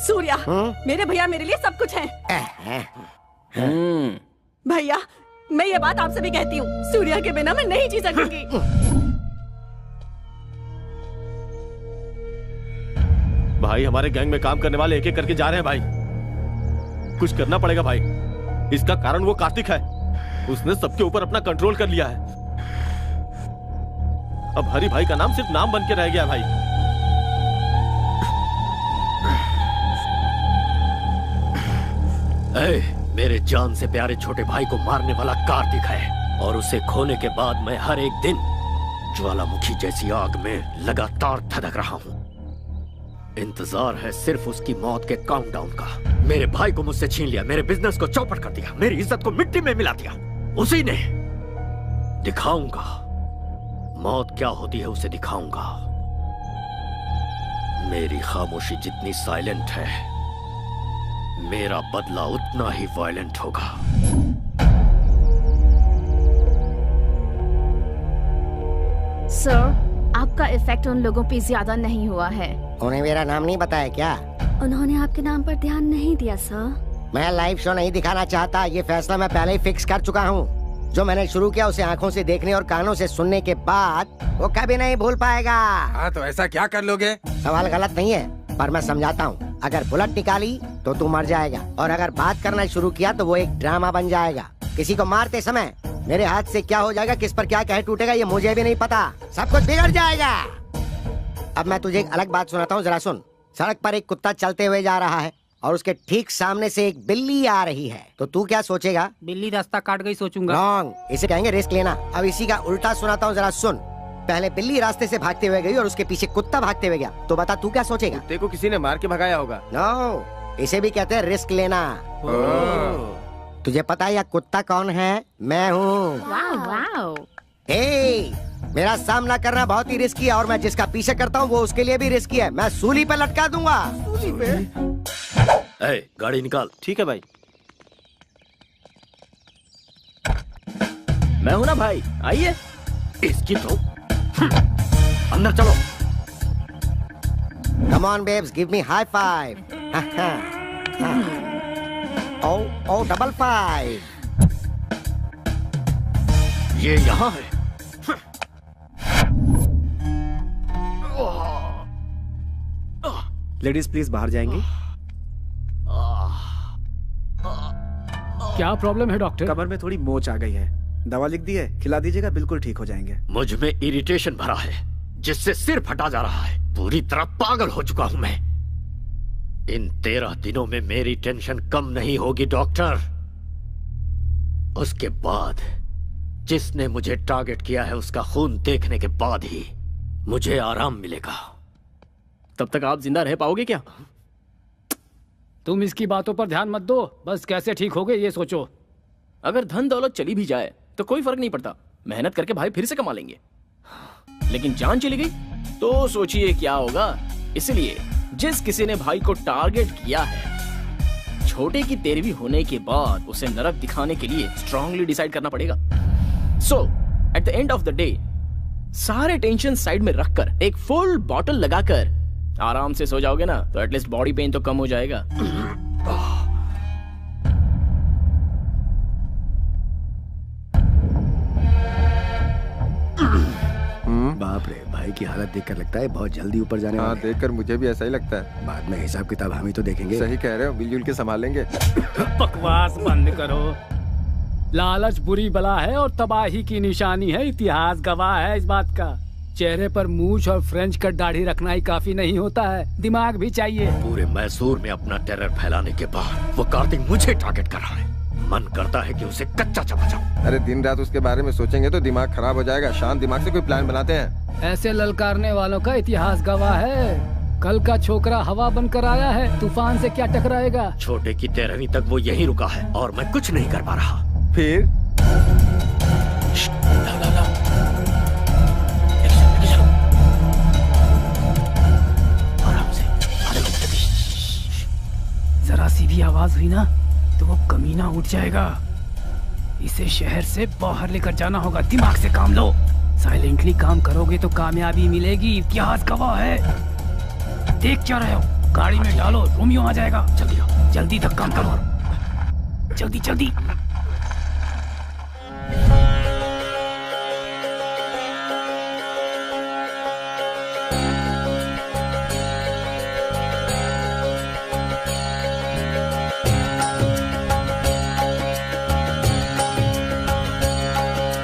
सूर्या, मेरे भैया मेरे लिए सब कुछ है। भैया मैं ये बात आपसे भी कहती हूँ, सूर्या के बिना मैं नहीं जी सकूंगी। भाई हमारे गैंग में काम करने वाले एक एक करके जा रहे हैं भाई। कुछ करना पड़ेगा भाई। इसका कारण वो कार्तिक है, उसने सबके ऊपर अपना कंट्रोल कर लिया है। अब हरी भाई का नाम सिर्फ नाम बन के रह गया भाई। मेरे जान से प्यारे छोटे भाई को मारने वाला कार्तिक है, और उसे खोने के बाद मैं हर एक दिन ज्वालामुखी जैसी आग में लगातार धधक रहा हूँ। इंतजार है सिर्फ उसकी मौत के काउंटडाउन का। मेरे भाई को मुझसे छीन लिया, मेरे बिजनेस को चौपट कर दिया, मेरी इज्जत को मिट्टी में मिला दिया। उसी ने। दिखाऊंगा मौत क्या होती है, उसे दिखाऊंगा। मेरी खामोशी जितनी साइलेंट है, मेरा बदला उतना ही वायलेंट होगा। सर, आपका इफेक्ट उन लोगों पे ज्यादा नहीं हुआ है। उन्हें मेरा नाम नहीं बताया क्या? उन्होंने आपके नाम पर ध्यान नहीं दिया सर। मैं लाइव शो नहीं दिखाना चाहता, ये फैसला मैं पहले ही फिक्स कर चुका हूँ। जो मैंने शुरू किया उसे आंखों से देखने और कानों से सुनने के बाद वो कभी नहीं भूल पाएगा। हाँ तो ऐसा क्या कर लोगे? सवाल गलत नहीं है, पर मैं समझाता हूँ। अगर बुलेट निकाली तो तू मर जाएगा, और अगर बात करना शुरू किया तो वो एक ड्रामा बन जाएगा। किसी को मारते समय मेरे हाथ से क्या हो जाएगा, किस पर क्या कह टूटेगा, ये मुझे भी नहीं पता। सब कुछ बिगड़ जाएगा। अब मैं तुझे एक अलग बात सुनाता हूँ, जरा सुन। सड़क पर एक कुत्ता चलते हुए जा रहा है और उसके ठीक सामने से एक बिल्ली आ रही है, तो तू क्या सोचेगा? बिल्ली रास्ता काट गई सोचूंगा। रॉन्ग, इसे कहेंगे रिस्क लेना। अब इसी का उल्टा सुनाता हूँ, जरा सुन। पहले बिल्ली रास्ते से भागते हुए गई और उसके पीछे कुत्ता भागते हुए गया, तो बता तू क्या सोचेगा? कुत्ते को किसी ने मार के भगाया होगा। नो, इसे भी कहते हैं रिस्क लेना। तुझे पता है यह कुत्ता कौन है? मैं हूँ। मेरा सामना करना बहुत ही रिस्की है, और मैं जिसका पीछे करता हूँ वो उसके लिए भी रिस्की है। मैं सूली पे लटका दूंगा। सूली पे? गाड़ी निकाल। ठीक है भाई। मैं हूं ना भाई, आइए। इसकी तो अंदर चलो। Come on babes, give me high five. Oh, double five. ये यहाँ है। लेडीज प्लीज बाहर जाएंगी। क्या प्रॉब्लम है डॉक्टर? कमर में थोड़ी मोच आ गई है, दवा लिख दी है, खिला दीजिएगा, बिल्कुल ठीक हो जाएंगे। मुझ में इरिटेशन भरा है जिससे सिर फटा जा रहा है। पूरी तरह पागल हो चुका हूं मैं। इन 13 दिनों में मेरी टेंशन कम नहीं होगी डॉक्टर। उसके बाद जिसने मुझे टारगेट किया है उसका खून देखने के बाद ही मुझे आराम मिलेगा। तब तक आप जिंदा रह पाओगे क्या? तुम इसकी बातों पर ध्यान मत दो, बस कैसे ठीक होगे ये सोचो। अगर धन दौलत चली भी जाए तो कोई फर्क नहीं पड़ता, मेहनत करके भाई फिर से कमा लेंगे। लेकिन जान चली गई तो सोचिए क्या होगा। इसलिए जिस किसी ने भाई को टारगेट किया है, छोटे की 13वीं होने के बाद उसे नरक दिखाने के लिए स्ट्रांगली डिसाइड करना पड़ेगा। So at the end of the day सारे टेंशन साइड में रखकर एक फुल बॉटल लगाकर आराम से सो जाओगे ना, तो एटलीस्ट बॉडी पेन तो कम हो जाएगा। बाप रे, भाई की हालत देखकर लगता है बहुत जल्दी ऊपर जाने वाले हैं। देखकर मुझे भी ऐसा ही लगता है। बाद में हिसाब किताब हम ही तो देखेंगे। सही कह रहे हो, मिलजुल के संभालेंगे। बकवास बंद करो। लालच बुरी बला है और तबाही की निशानी है, इतिहास गवाह है इस बात का। चेहरे पर मूछ और फ्रेंच कट दाढ़ी रखना ही काफी नहीं होता है, दिमाग भी चाहिए। पूरे मैसूर में अपना टेरर फैलाने के बाद वो कार्तिक मुझे टारगेट कर रहा है। मन करता है कि उसे कच्चा चबा जाऊं। अरे दिन रात उसके बारे में सोचेंगे तो दिमाग खराब हो जाएगा। शांत दिमाग से कोई प्लान बनाते हैं। ऐसे ललकारने वालों का इतिहास गवाह है। कल का छोकरा हवा बनकर आया है, तूफान से क्या टकराएगा। छोटे की 13वीं तक वो यहीं रुका है और मैं कुछ नहीं कर पा रहा। फिर आराम से। जरा सी भी आवाज हुई ना तो वो कमीना उठ जाएगा। इसे शहर से बाहर लेकर जाना होगा। दिमाग से काम लो। साइलेंटली काम करोगे तो कामयाबी मिलेगी, इतिहास गवाह है। देख क्या रहे हो, गाड़ी में डालो, रोमियो आ जाएगा। जल्दी आओ, जल्दी तक काम करो, जल्दी जल्दी।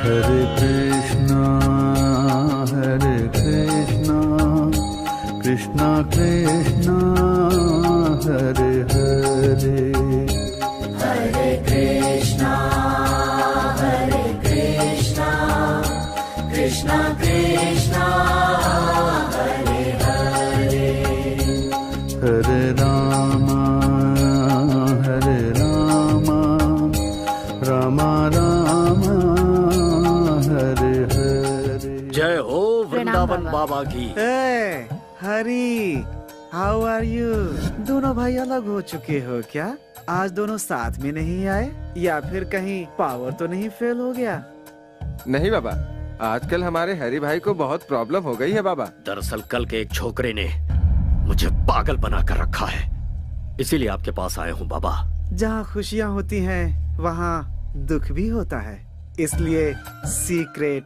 हरे कृष्णा कृष्णा कृष्णा हरे हरे, हरे कृष्णा कृष्णा कृष्णा हरे हरे, हरे राम राम राम हरे हरे। जय हो वृंदावन बाबा की। हरी, हाउ आर यू? दोनों भाई अलग हो चुके हो क्या? आज दोनों साथ में नहीं आए, या फिर कहीं पावर तो नहीं फेल हो गया? नहीं बाबा, आजकल हमारे हरी भाई को बहुत प्रॉब्लम हो गई है बाबा। दरअसल कल के एक छोकरे ने मुझे पागल बना कर रखा है, इसीलिए आपके पास आया हूँ बाबा। जहाँ खुशियाँ होती हैं वहाँ दुख भी होता है। इसलिए सीक्रेट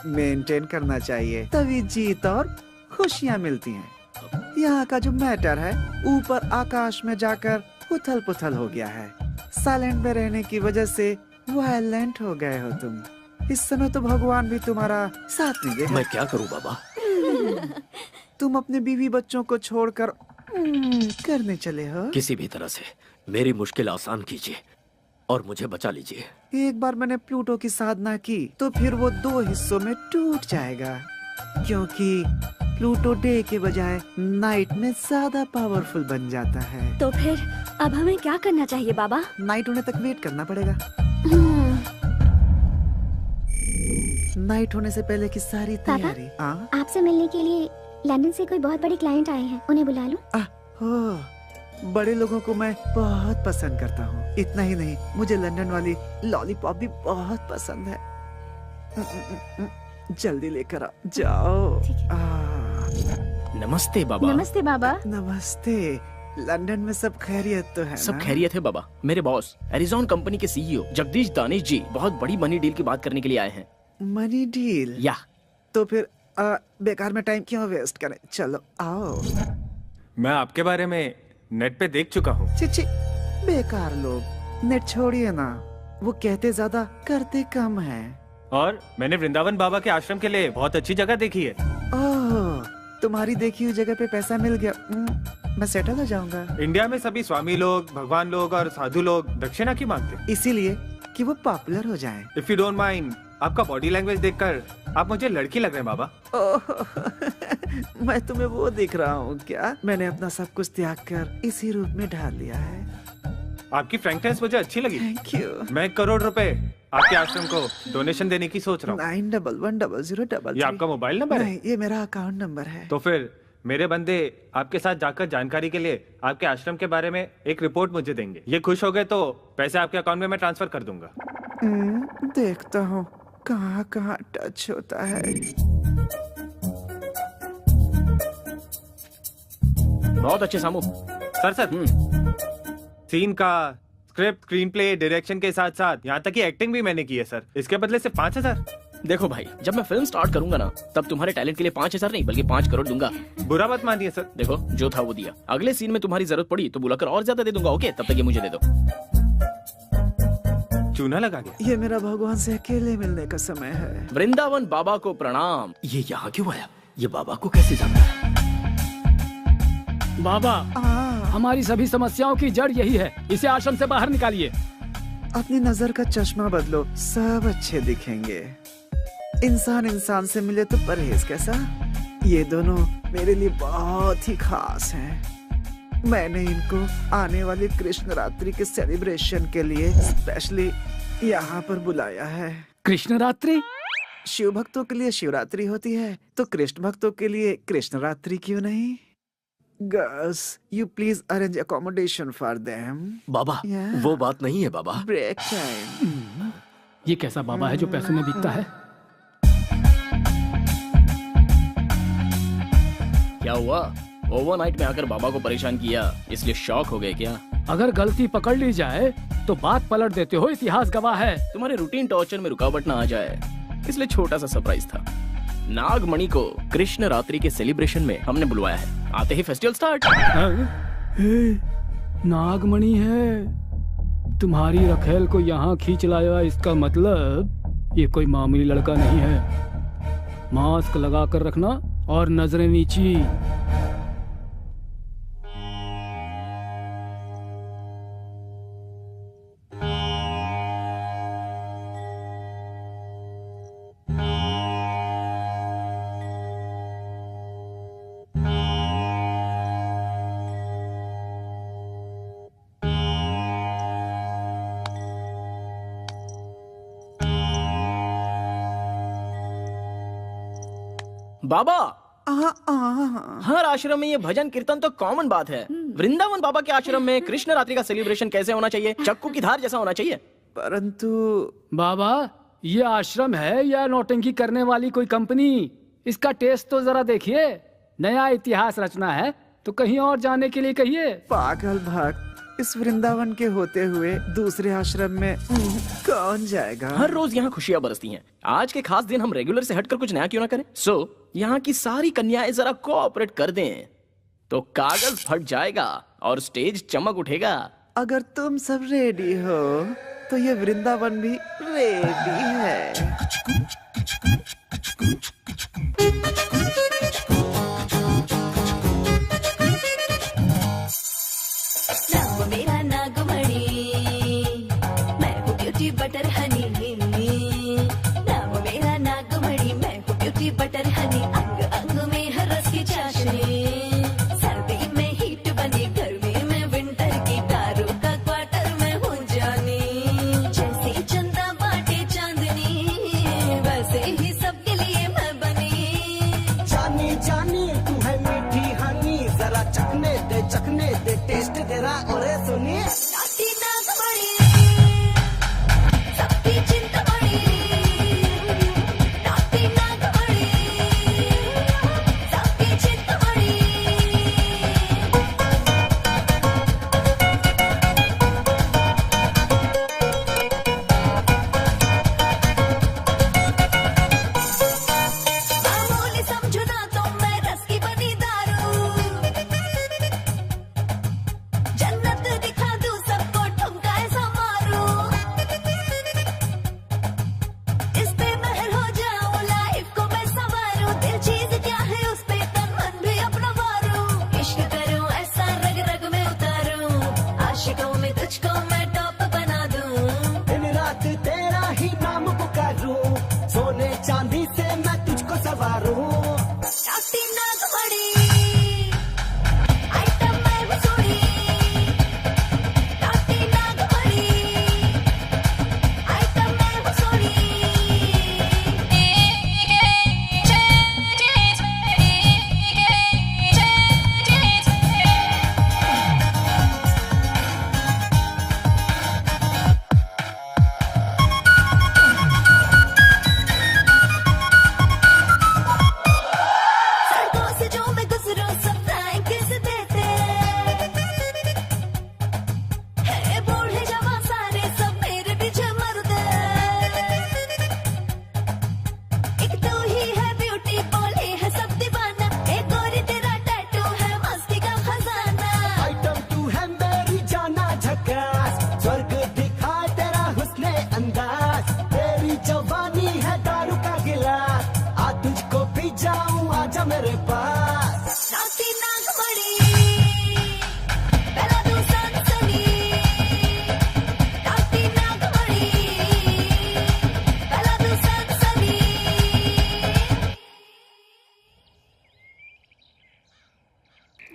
मेंटेन करना चाहिए, तभी जीत और खुशियाँ मिलती हैं। यहाँ का जो मैटर है ऊपर आकाश में जाकर उथल पुथल हो गया है। साइलेंट में रहने की वजह से वायलेंट हो गए हो तुम। इस समय तो भगवान भी तुम्हारा साथ नहीं देगा। मैं क्या करूं बाबा? तुम अपने बीवी बच्चों को छोड़कर करने चले हो। किसी भी तरह से मेरी मुश्किल आसान कीजिए और मुझे बचा लीजिए। एक बार मैंने प्लूटो की साधना की तो फिर वो 2 हिस्सों में टूट जाएगा, क्योंकि प्लूटो डे के बजाय नाइट में ज्यादा पावरफुल बन जाता है। तो फिर अब हमें क्या करना चाहिए बाबा? नाइट होने तक वेट करना पड़ेगा। नाइट होने से पहले की सारी तैयारी। आपसे मिलने के लिए लंदन से कोई बहुत बड़े क्लाइंट आए हैं, उन्हें बुला लूं? हो, बड़े लोगों को मैं बहुत पसंद करता हूँ। इतना ही नहीं, मुझे लंदन वाली लॉलीपॉप भी बहुत पसंद है। जल्दी लेकर आ जाओ। नमस्ते बाबा। नमस्ते बाबा। नमस्ते। लंदन में सब खैरियत तो है? सब खैरियत है बाबा। मेरे बॉस एरिजॉन कंपनी के सीईओ जगदीश दानिश जी बहुत बड़ी मनी डील की बात करने के लिए आए हैं। Money deal? या तो फिर बेकार में टाइम क्यों वेस्ट करें, चलो आओ। मैं आपके बारे में नेट पे देख चुका हूँ। चिची, बेकार लोग, नेट छोड़िए ना, वो कहते ज्यादा करते कम है। और मैंने वृंदावन बाबा के आश्रम के लिए बहुत अच्छी जगह देखी है। ओह, तुम्हारी देखी हुई जगह पे पैसा मिल गया, मैं सेटल हो जाऊंगा। इंडिया में सभी स्वामी लोग, भगवान लोग और साधु लोग दक्षिणा की मांगते हैं, इसीलिए कि वो पॉपुलर हो जाएं। इफ यू डोंट माइंड, आपका बॉडी लैंग्वेज देखकर आप मुझे लड़की लग रहे हैं बाबा। मैं तुम्हें वो दिख रहा हूँ क्या? मैंने अपना सब कुछ त्याग कर इसी रूप में ढाल लिया है। आपकी फ्रैंकनेस मुझे अच्छी लगी। Thank you. मैं 1 करोड़ रुपए आपके आश्रम को डोनेशन देने की सोच रहा हूँ। 911003। ये आपका मोबाइल नंबर है? नहीं, ये मेरा अकाउंट नंबर है। तो फिर मेरे बंदे आपके साथ जाकर जानकारी के लिए आपके आश्रम के बारे में एक रिपोर्ट मुझे देंगे। ये खुश हो गए तो पैसे आपके अकाउंट में मैं ट्रांसफर कर दूंगा। देखता हूँ कहाँ कहाँ टच होता है। बहुत अच्छे सामू। सर सीन का स्क्रिप्ट, स्क्रीन प्ले, डायरेक्शन के साथ साथ यहाँ तक कि एक्टिंग भी मैंने की है सर। इसके बदले से 5000। देखो भाई, जब मैं फिल्म स्टार्ट करूंगा ना, तब तुम्हारे टैलेंट के लिए 5000 नहीं बल्कि 5 करोड़ दूंगा। बुरा मत मानिए सर। देखो, जो था वो दिया। अगले सीन में तुम्हारी जरूरत पड़ी तो बुलाकर और ज्यादा दे दूंगा। ओके, तब तक ये मुझे दे दो। चूना लगा गया। ये मेरा भगवान से अकेले मिलने का समय है। वृंदावन बाबा को प्रणाम। ये यहाँ क्यों आया? ये बाबा को कैसे जाना है? बाबा, हमारी सभी समस्याओं की जड़ यही है, इसे आश्रम से बाहर निकालिए। अपनी नजर का चश्मा बदलो, सब अच्छे दिखेंगे। इंसान इंसान से मिले तो परहेज कैसा? ये दोनों मेरे लिए बहुत ही खास हैं। मैंने इनको आने वाली कृष्ण रात्रि के सेलिब्रेशन के लिए स्पेशली यहाँ पर बुलाया है। कृष्ण रात्रि? शिव भक्तों के लिए शिवरात्रि होती है, तो कृष्ण भक्तों के लिए कृष्ण रात्रि क्यों नहीं? Girls, you please arrange accommodation for them. बाबा, वो बात नहीं है बाबा। Break time. ये कैसा बाबा है जो पैसों में बिकता है? क्या हुआ? ओवरनाइट में आकर बाबा को परेशान किया, इसलिए शॉक हो गए क्या? अगर गलती पकड़ ली जाए तो बात पलट देते हो, इतिहास गवाह है। तुम्हारे रूटीन टॉर्चर में रुकावट ना आ जाए, इसलिए छोटा सा सरप्राइज था। नागमणि को कृष्ण रात्रि के सेलिब्रेशन में हमने बुलवाया है। आते ही फेस्टिवल स्टार्ट। नागमणि है? तुम्हारी रखेल को यहाँ खींच लाया, इसका मतलब ये कोई मामूली लड़का नहीं है। मास्क लगा कर रखना और नजरें नीची। बाबा, हर आश्रम में ये भजन कीर्तन तो कॉमन बात है। वृंदावन बाबा के आश्रम में कृष्ण रात्रि का सेलिब्रेशन कैसे होना चाहिए? चक्कू की धार जैसा होना चाहिए। परंतु बाबा, ये आश्रम है या नौटंकी करने वाली कोई कंपनी? इसका टेस्ट तो जरा देखिए। नया इतिहास रचना है तो कहीं और जाने के लिए कहिए। पागल भक्त, इस वृंदावन के होते हुए दूसरे आश्रम में कौन जाएगा? हर रोज यहाँ खुशियाँ बरसती हैं। आज के खास दिन हम रेगुलर से हटकर कुछ नया क्यों ना करें? यहाँ की सारी कन्याएं जरा कोऑपरेट कर दें तो कागज फट जाएगा और स्टेज चमक उठेगा। अगर तुम सब रेडी हो तो ये वृंदावन भी रेडी है। नाम मेरा नागमणि, मैं हूँ ब्यूटी बटर हनी। नाम मेरा नागमणि, मैं हूँ ब्यूटी बटर हनी। अंग अंग में हर रस की चाशनी, सर्दी में हीट बनी, गर्मी में विंटर की तारों का क्वार्टर में हूँ जानी। जैसे चंदा बाटे चांदनी, वैसे ही सबके लिए मैं बनी। जानी जानी तू है मीठी हनी, जरा चखने दे टेस्ट तेरा। और सुनिए नाटी नागमणि, सबकी चिंतामणि। नाटी नागमणि, सबकी चिंतामणि। मामूली समझो ना तो मैं रस की बनी दारू। जन्नत दिखा दूं सबको, ठुमका ऐसा मारूं। इस पे महर हो जाऊं, लाइफ को मैं संवारूं। दिल चीज क्या है उस पे तन मन भी अपना वारूं। इश्क करूं ऐसा रग रग में उतारूं, आशिकों में तुझको मैं टॉप बना दूं। दिन रात तेरा ही नाम पुकारूं, सोने चांदी से मैं तुझको सवारूं। नाटी नागमणि, आइटम मैं हूँ सोनी। नाटी नागमणि, आइटम मैं हूँ सोनी। सड़कों से जो मैं गुजरूं सब फ्लाइंग किस देते हैं। बूढ़े जवान सारे सब मेरे पीछे मरते। एक तू ही है ब्यूटी, बोले है सब दीवाना। एक गोरी तेरा टैटू है मस्ती का खजाना। आइटम तू है मेरी जाना झकास, स्वर्ग दिखाए तेरा हुस्ने अंदाज। तेरी जवानी है दारू का गिलास, आ तुझको पी जाऊं आजा मेरे पास। नाटी नागमणि, पहला तू सनसनी। नाटी नागमणि, पहला तू सनसनी।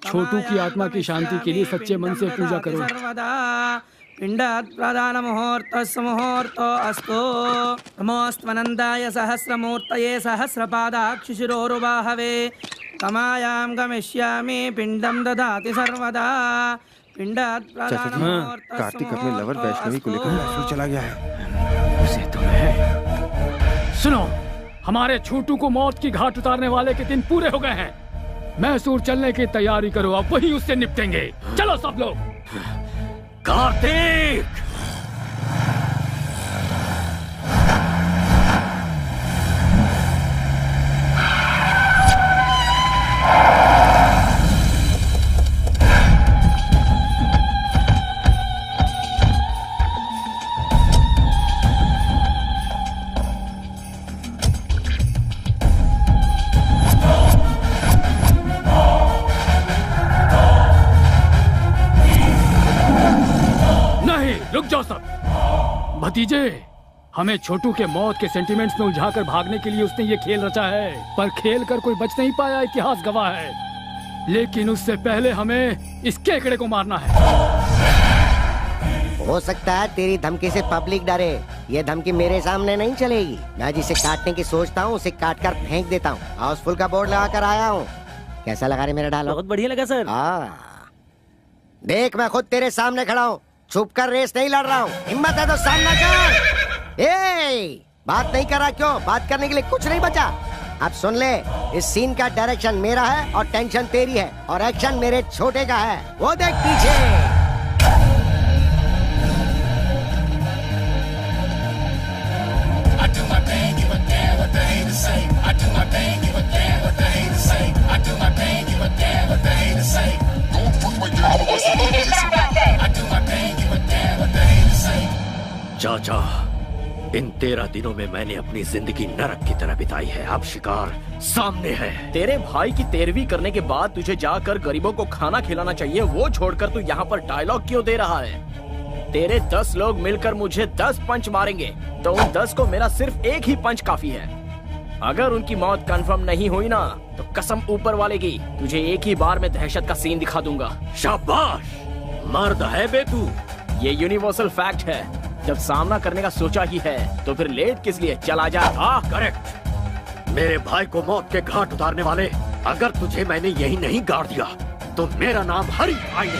छोटू की आत्मा की शांति के लिए सच्चे मन से पूजा करो। सर्वदा पिंडात् प्रधान मुहूर्तस्य मुहूर्तो अस्तु। नमोऽस्त्वनन्दाय सहस्रमूर्तये सहस्रपादाक्षिशिरोरुबाहवे। कमायां गमिष्यामि पिंडं ददाति सर्वदा। पिंडात् प्रधान मुहूर्तस्य कार्तिक अपने लवर वैष्णवी को लेकर मैसूर चला गया है। उसे तुम्हें सुनो, हमारे छोटू को मौत की घाट उतारने वाले के दिन पूरे हो गए हैं। मैसूर चलने की तैयारी करो, अब वही उससे निपटेंगे। चलो सब लोग। कार्तिक! रुक जाओ सब। भतीजे, हमें छोटू के मौत के सेंटिमेंट्स में उलझाकर भागने के लिए उसने ये खेल रचा है, पर खेल कर कोई बच नहीं पाया, इतिहास गवाह है। लेकिन उससे पहले हमें इस केकड़े को मारना है। हो सकता है तेरी धमकी से पब्लिक डरे, ये धमकी मेरे सामने नहीं चलेगी। मैं जिसे काटने की सोचता हूँ उसे काट कर फेंक देता हूँ। हाउसफुल का बोर्ड लगा कर आया हूँ। कैसा लगा रे मेरा डायलॉग? बहुत बढ़िया लगा सर। देख, मैं खुद तेरे सामने खड़ा हूँ, छुप कर रेस नहीं लड़ रहा हूँ। हिम्मत है तो सामना कर। बात नहीं कर रहा क्यों? बात करने के लिए कुछ नहीं बचा। अब सुन ले, इस सीन का डायरेक्शन मेरा है और टेंशन तेरी है और एक्शन मेरे छोटे का है। वो देख पीछे। चाचा, इन 13 दिनों में मैंने अपनी जिंदगी नरक की तरह बिताई है। अब शिकार सामने है। तेरे भाई की 13वीं करने के बाद तुझे जाकर गरीबों को खाना खिलाना चाहिए, वो छोड़कर तू यहाँ पर डायलॉग क्यों दे रहा है? तेरे 10 लोग मिलकर मुझे 10 पंच मारेंगे, तो उन 10 को मेरा सिर्फ एक ही पंच काफी है। अगर उनकी मौत कंफर्म नहीं हुई ना, तो कसम ऊपर वाले की, तुझे एक ही बार में दहशत का सीन दिखा दूंगा। शाबाश, मर्द है बे तू। ये यूनिवर्सल फैक्ट है, जब सामना करने का सोचा ही है तो फिर लेट किस लिए, चला जा। करेक्ट। मेरे भाई को मौत के घाट उतारने वाले, अगर तुझे मैंने यही नहीं गाड़ दिया तो मेरा नाम हरि भाई है।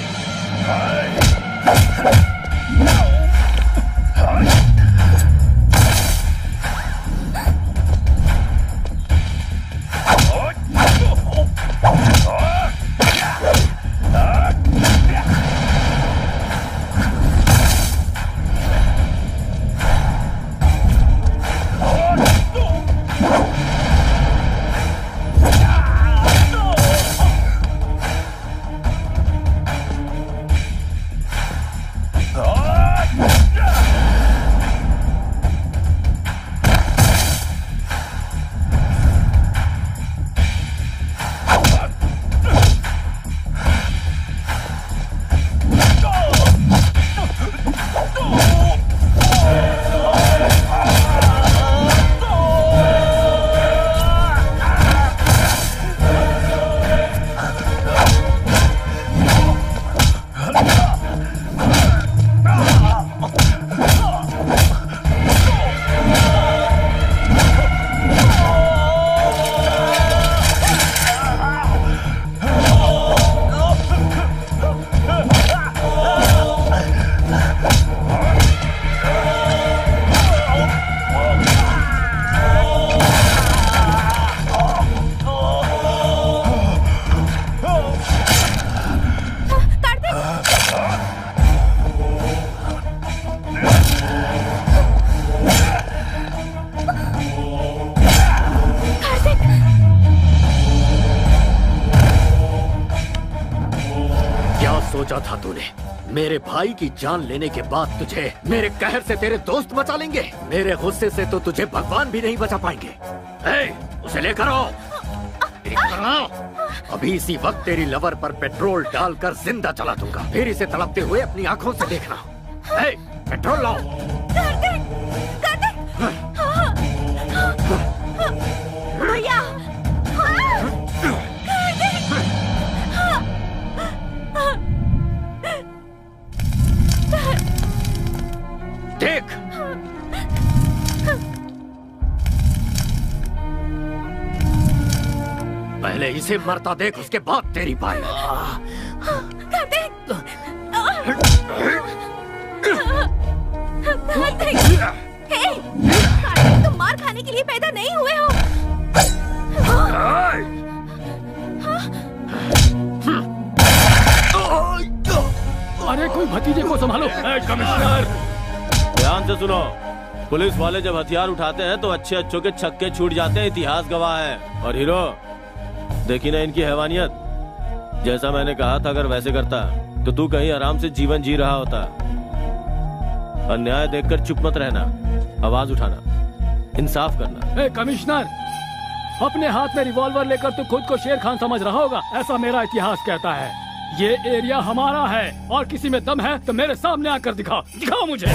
सोचा था तूने मेरे भाई की जान लेने के बाद तुझे मेरे कहर से तेरे दोस्त बचा लेंगे? मेरे गुस्से से तो तुझे भगवान भी नहीं बचा पाएंगे। उसे लेकर आओ। अभी इसी वक्त तेरी लवर पर पेट्रोल डालकर जिंदा चला दूंगा, फिर इसे तड़पते हुए अपनी आंखों से देखना। पेट्रोल लाओ। भैया देख, पहले इसे मरता देख, उसके बाद तेरी बारी। तुम मार खाने के लिए पैदा नहीं हुए हो। अरे कोई भतीजे को संभालो। कमिश्नर ध्यान से सुनो, पुलिस वाले जब हथियार उठाते हैं तो अच्छे अच्छों के छक्के छूट जाते हैं, इतिहास गवाह है। और हीरो, देखी ना इनकी हैवानियत। जैसा मैंने कहा था, अगर वैसे करता तो तू कहीं आराम से जीवन जी रहा होता। अन्याय देखकर चुप मत रहना, आवाज उठाना, इंसाफ करना। कमिश्नर, अपने हाथ में रिवॉल्वर लेकर तू खुद को शेर खान समझ रहा होगा, ऐसा मेरा इतिहास कहता है। ये एरिया हमारा है और किसी में दम है तो मेरे सामने आकर दिखाओ, दिखाओ मुझे।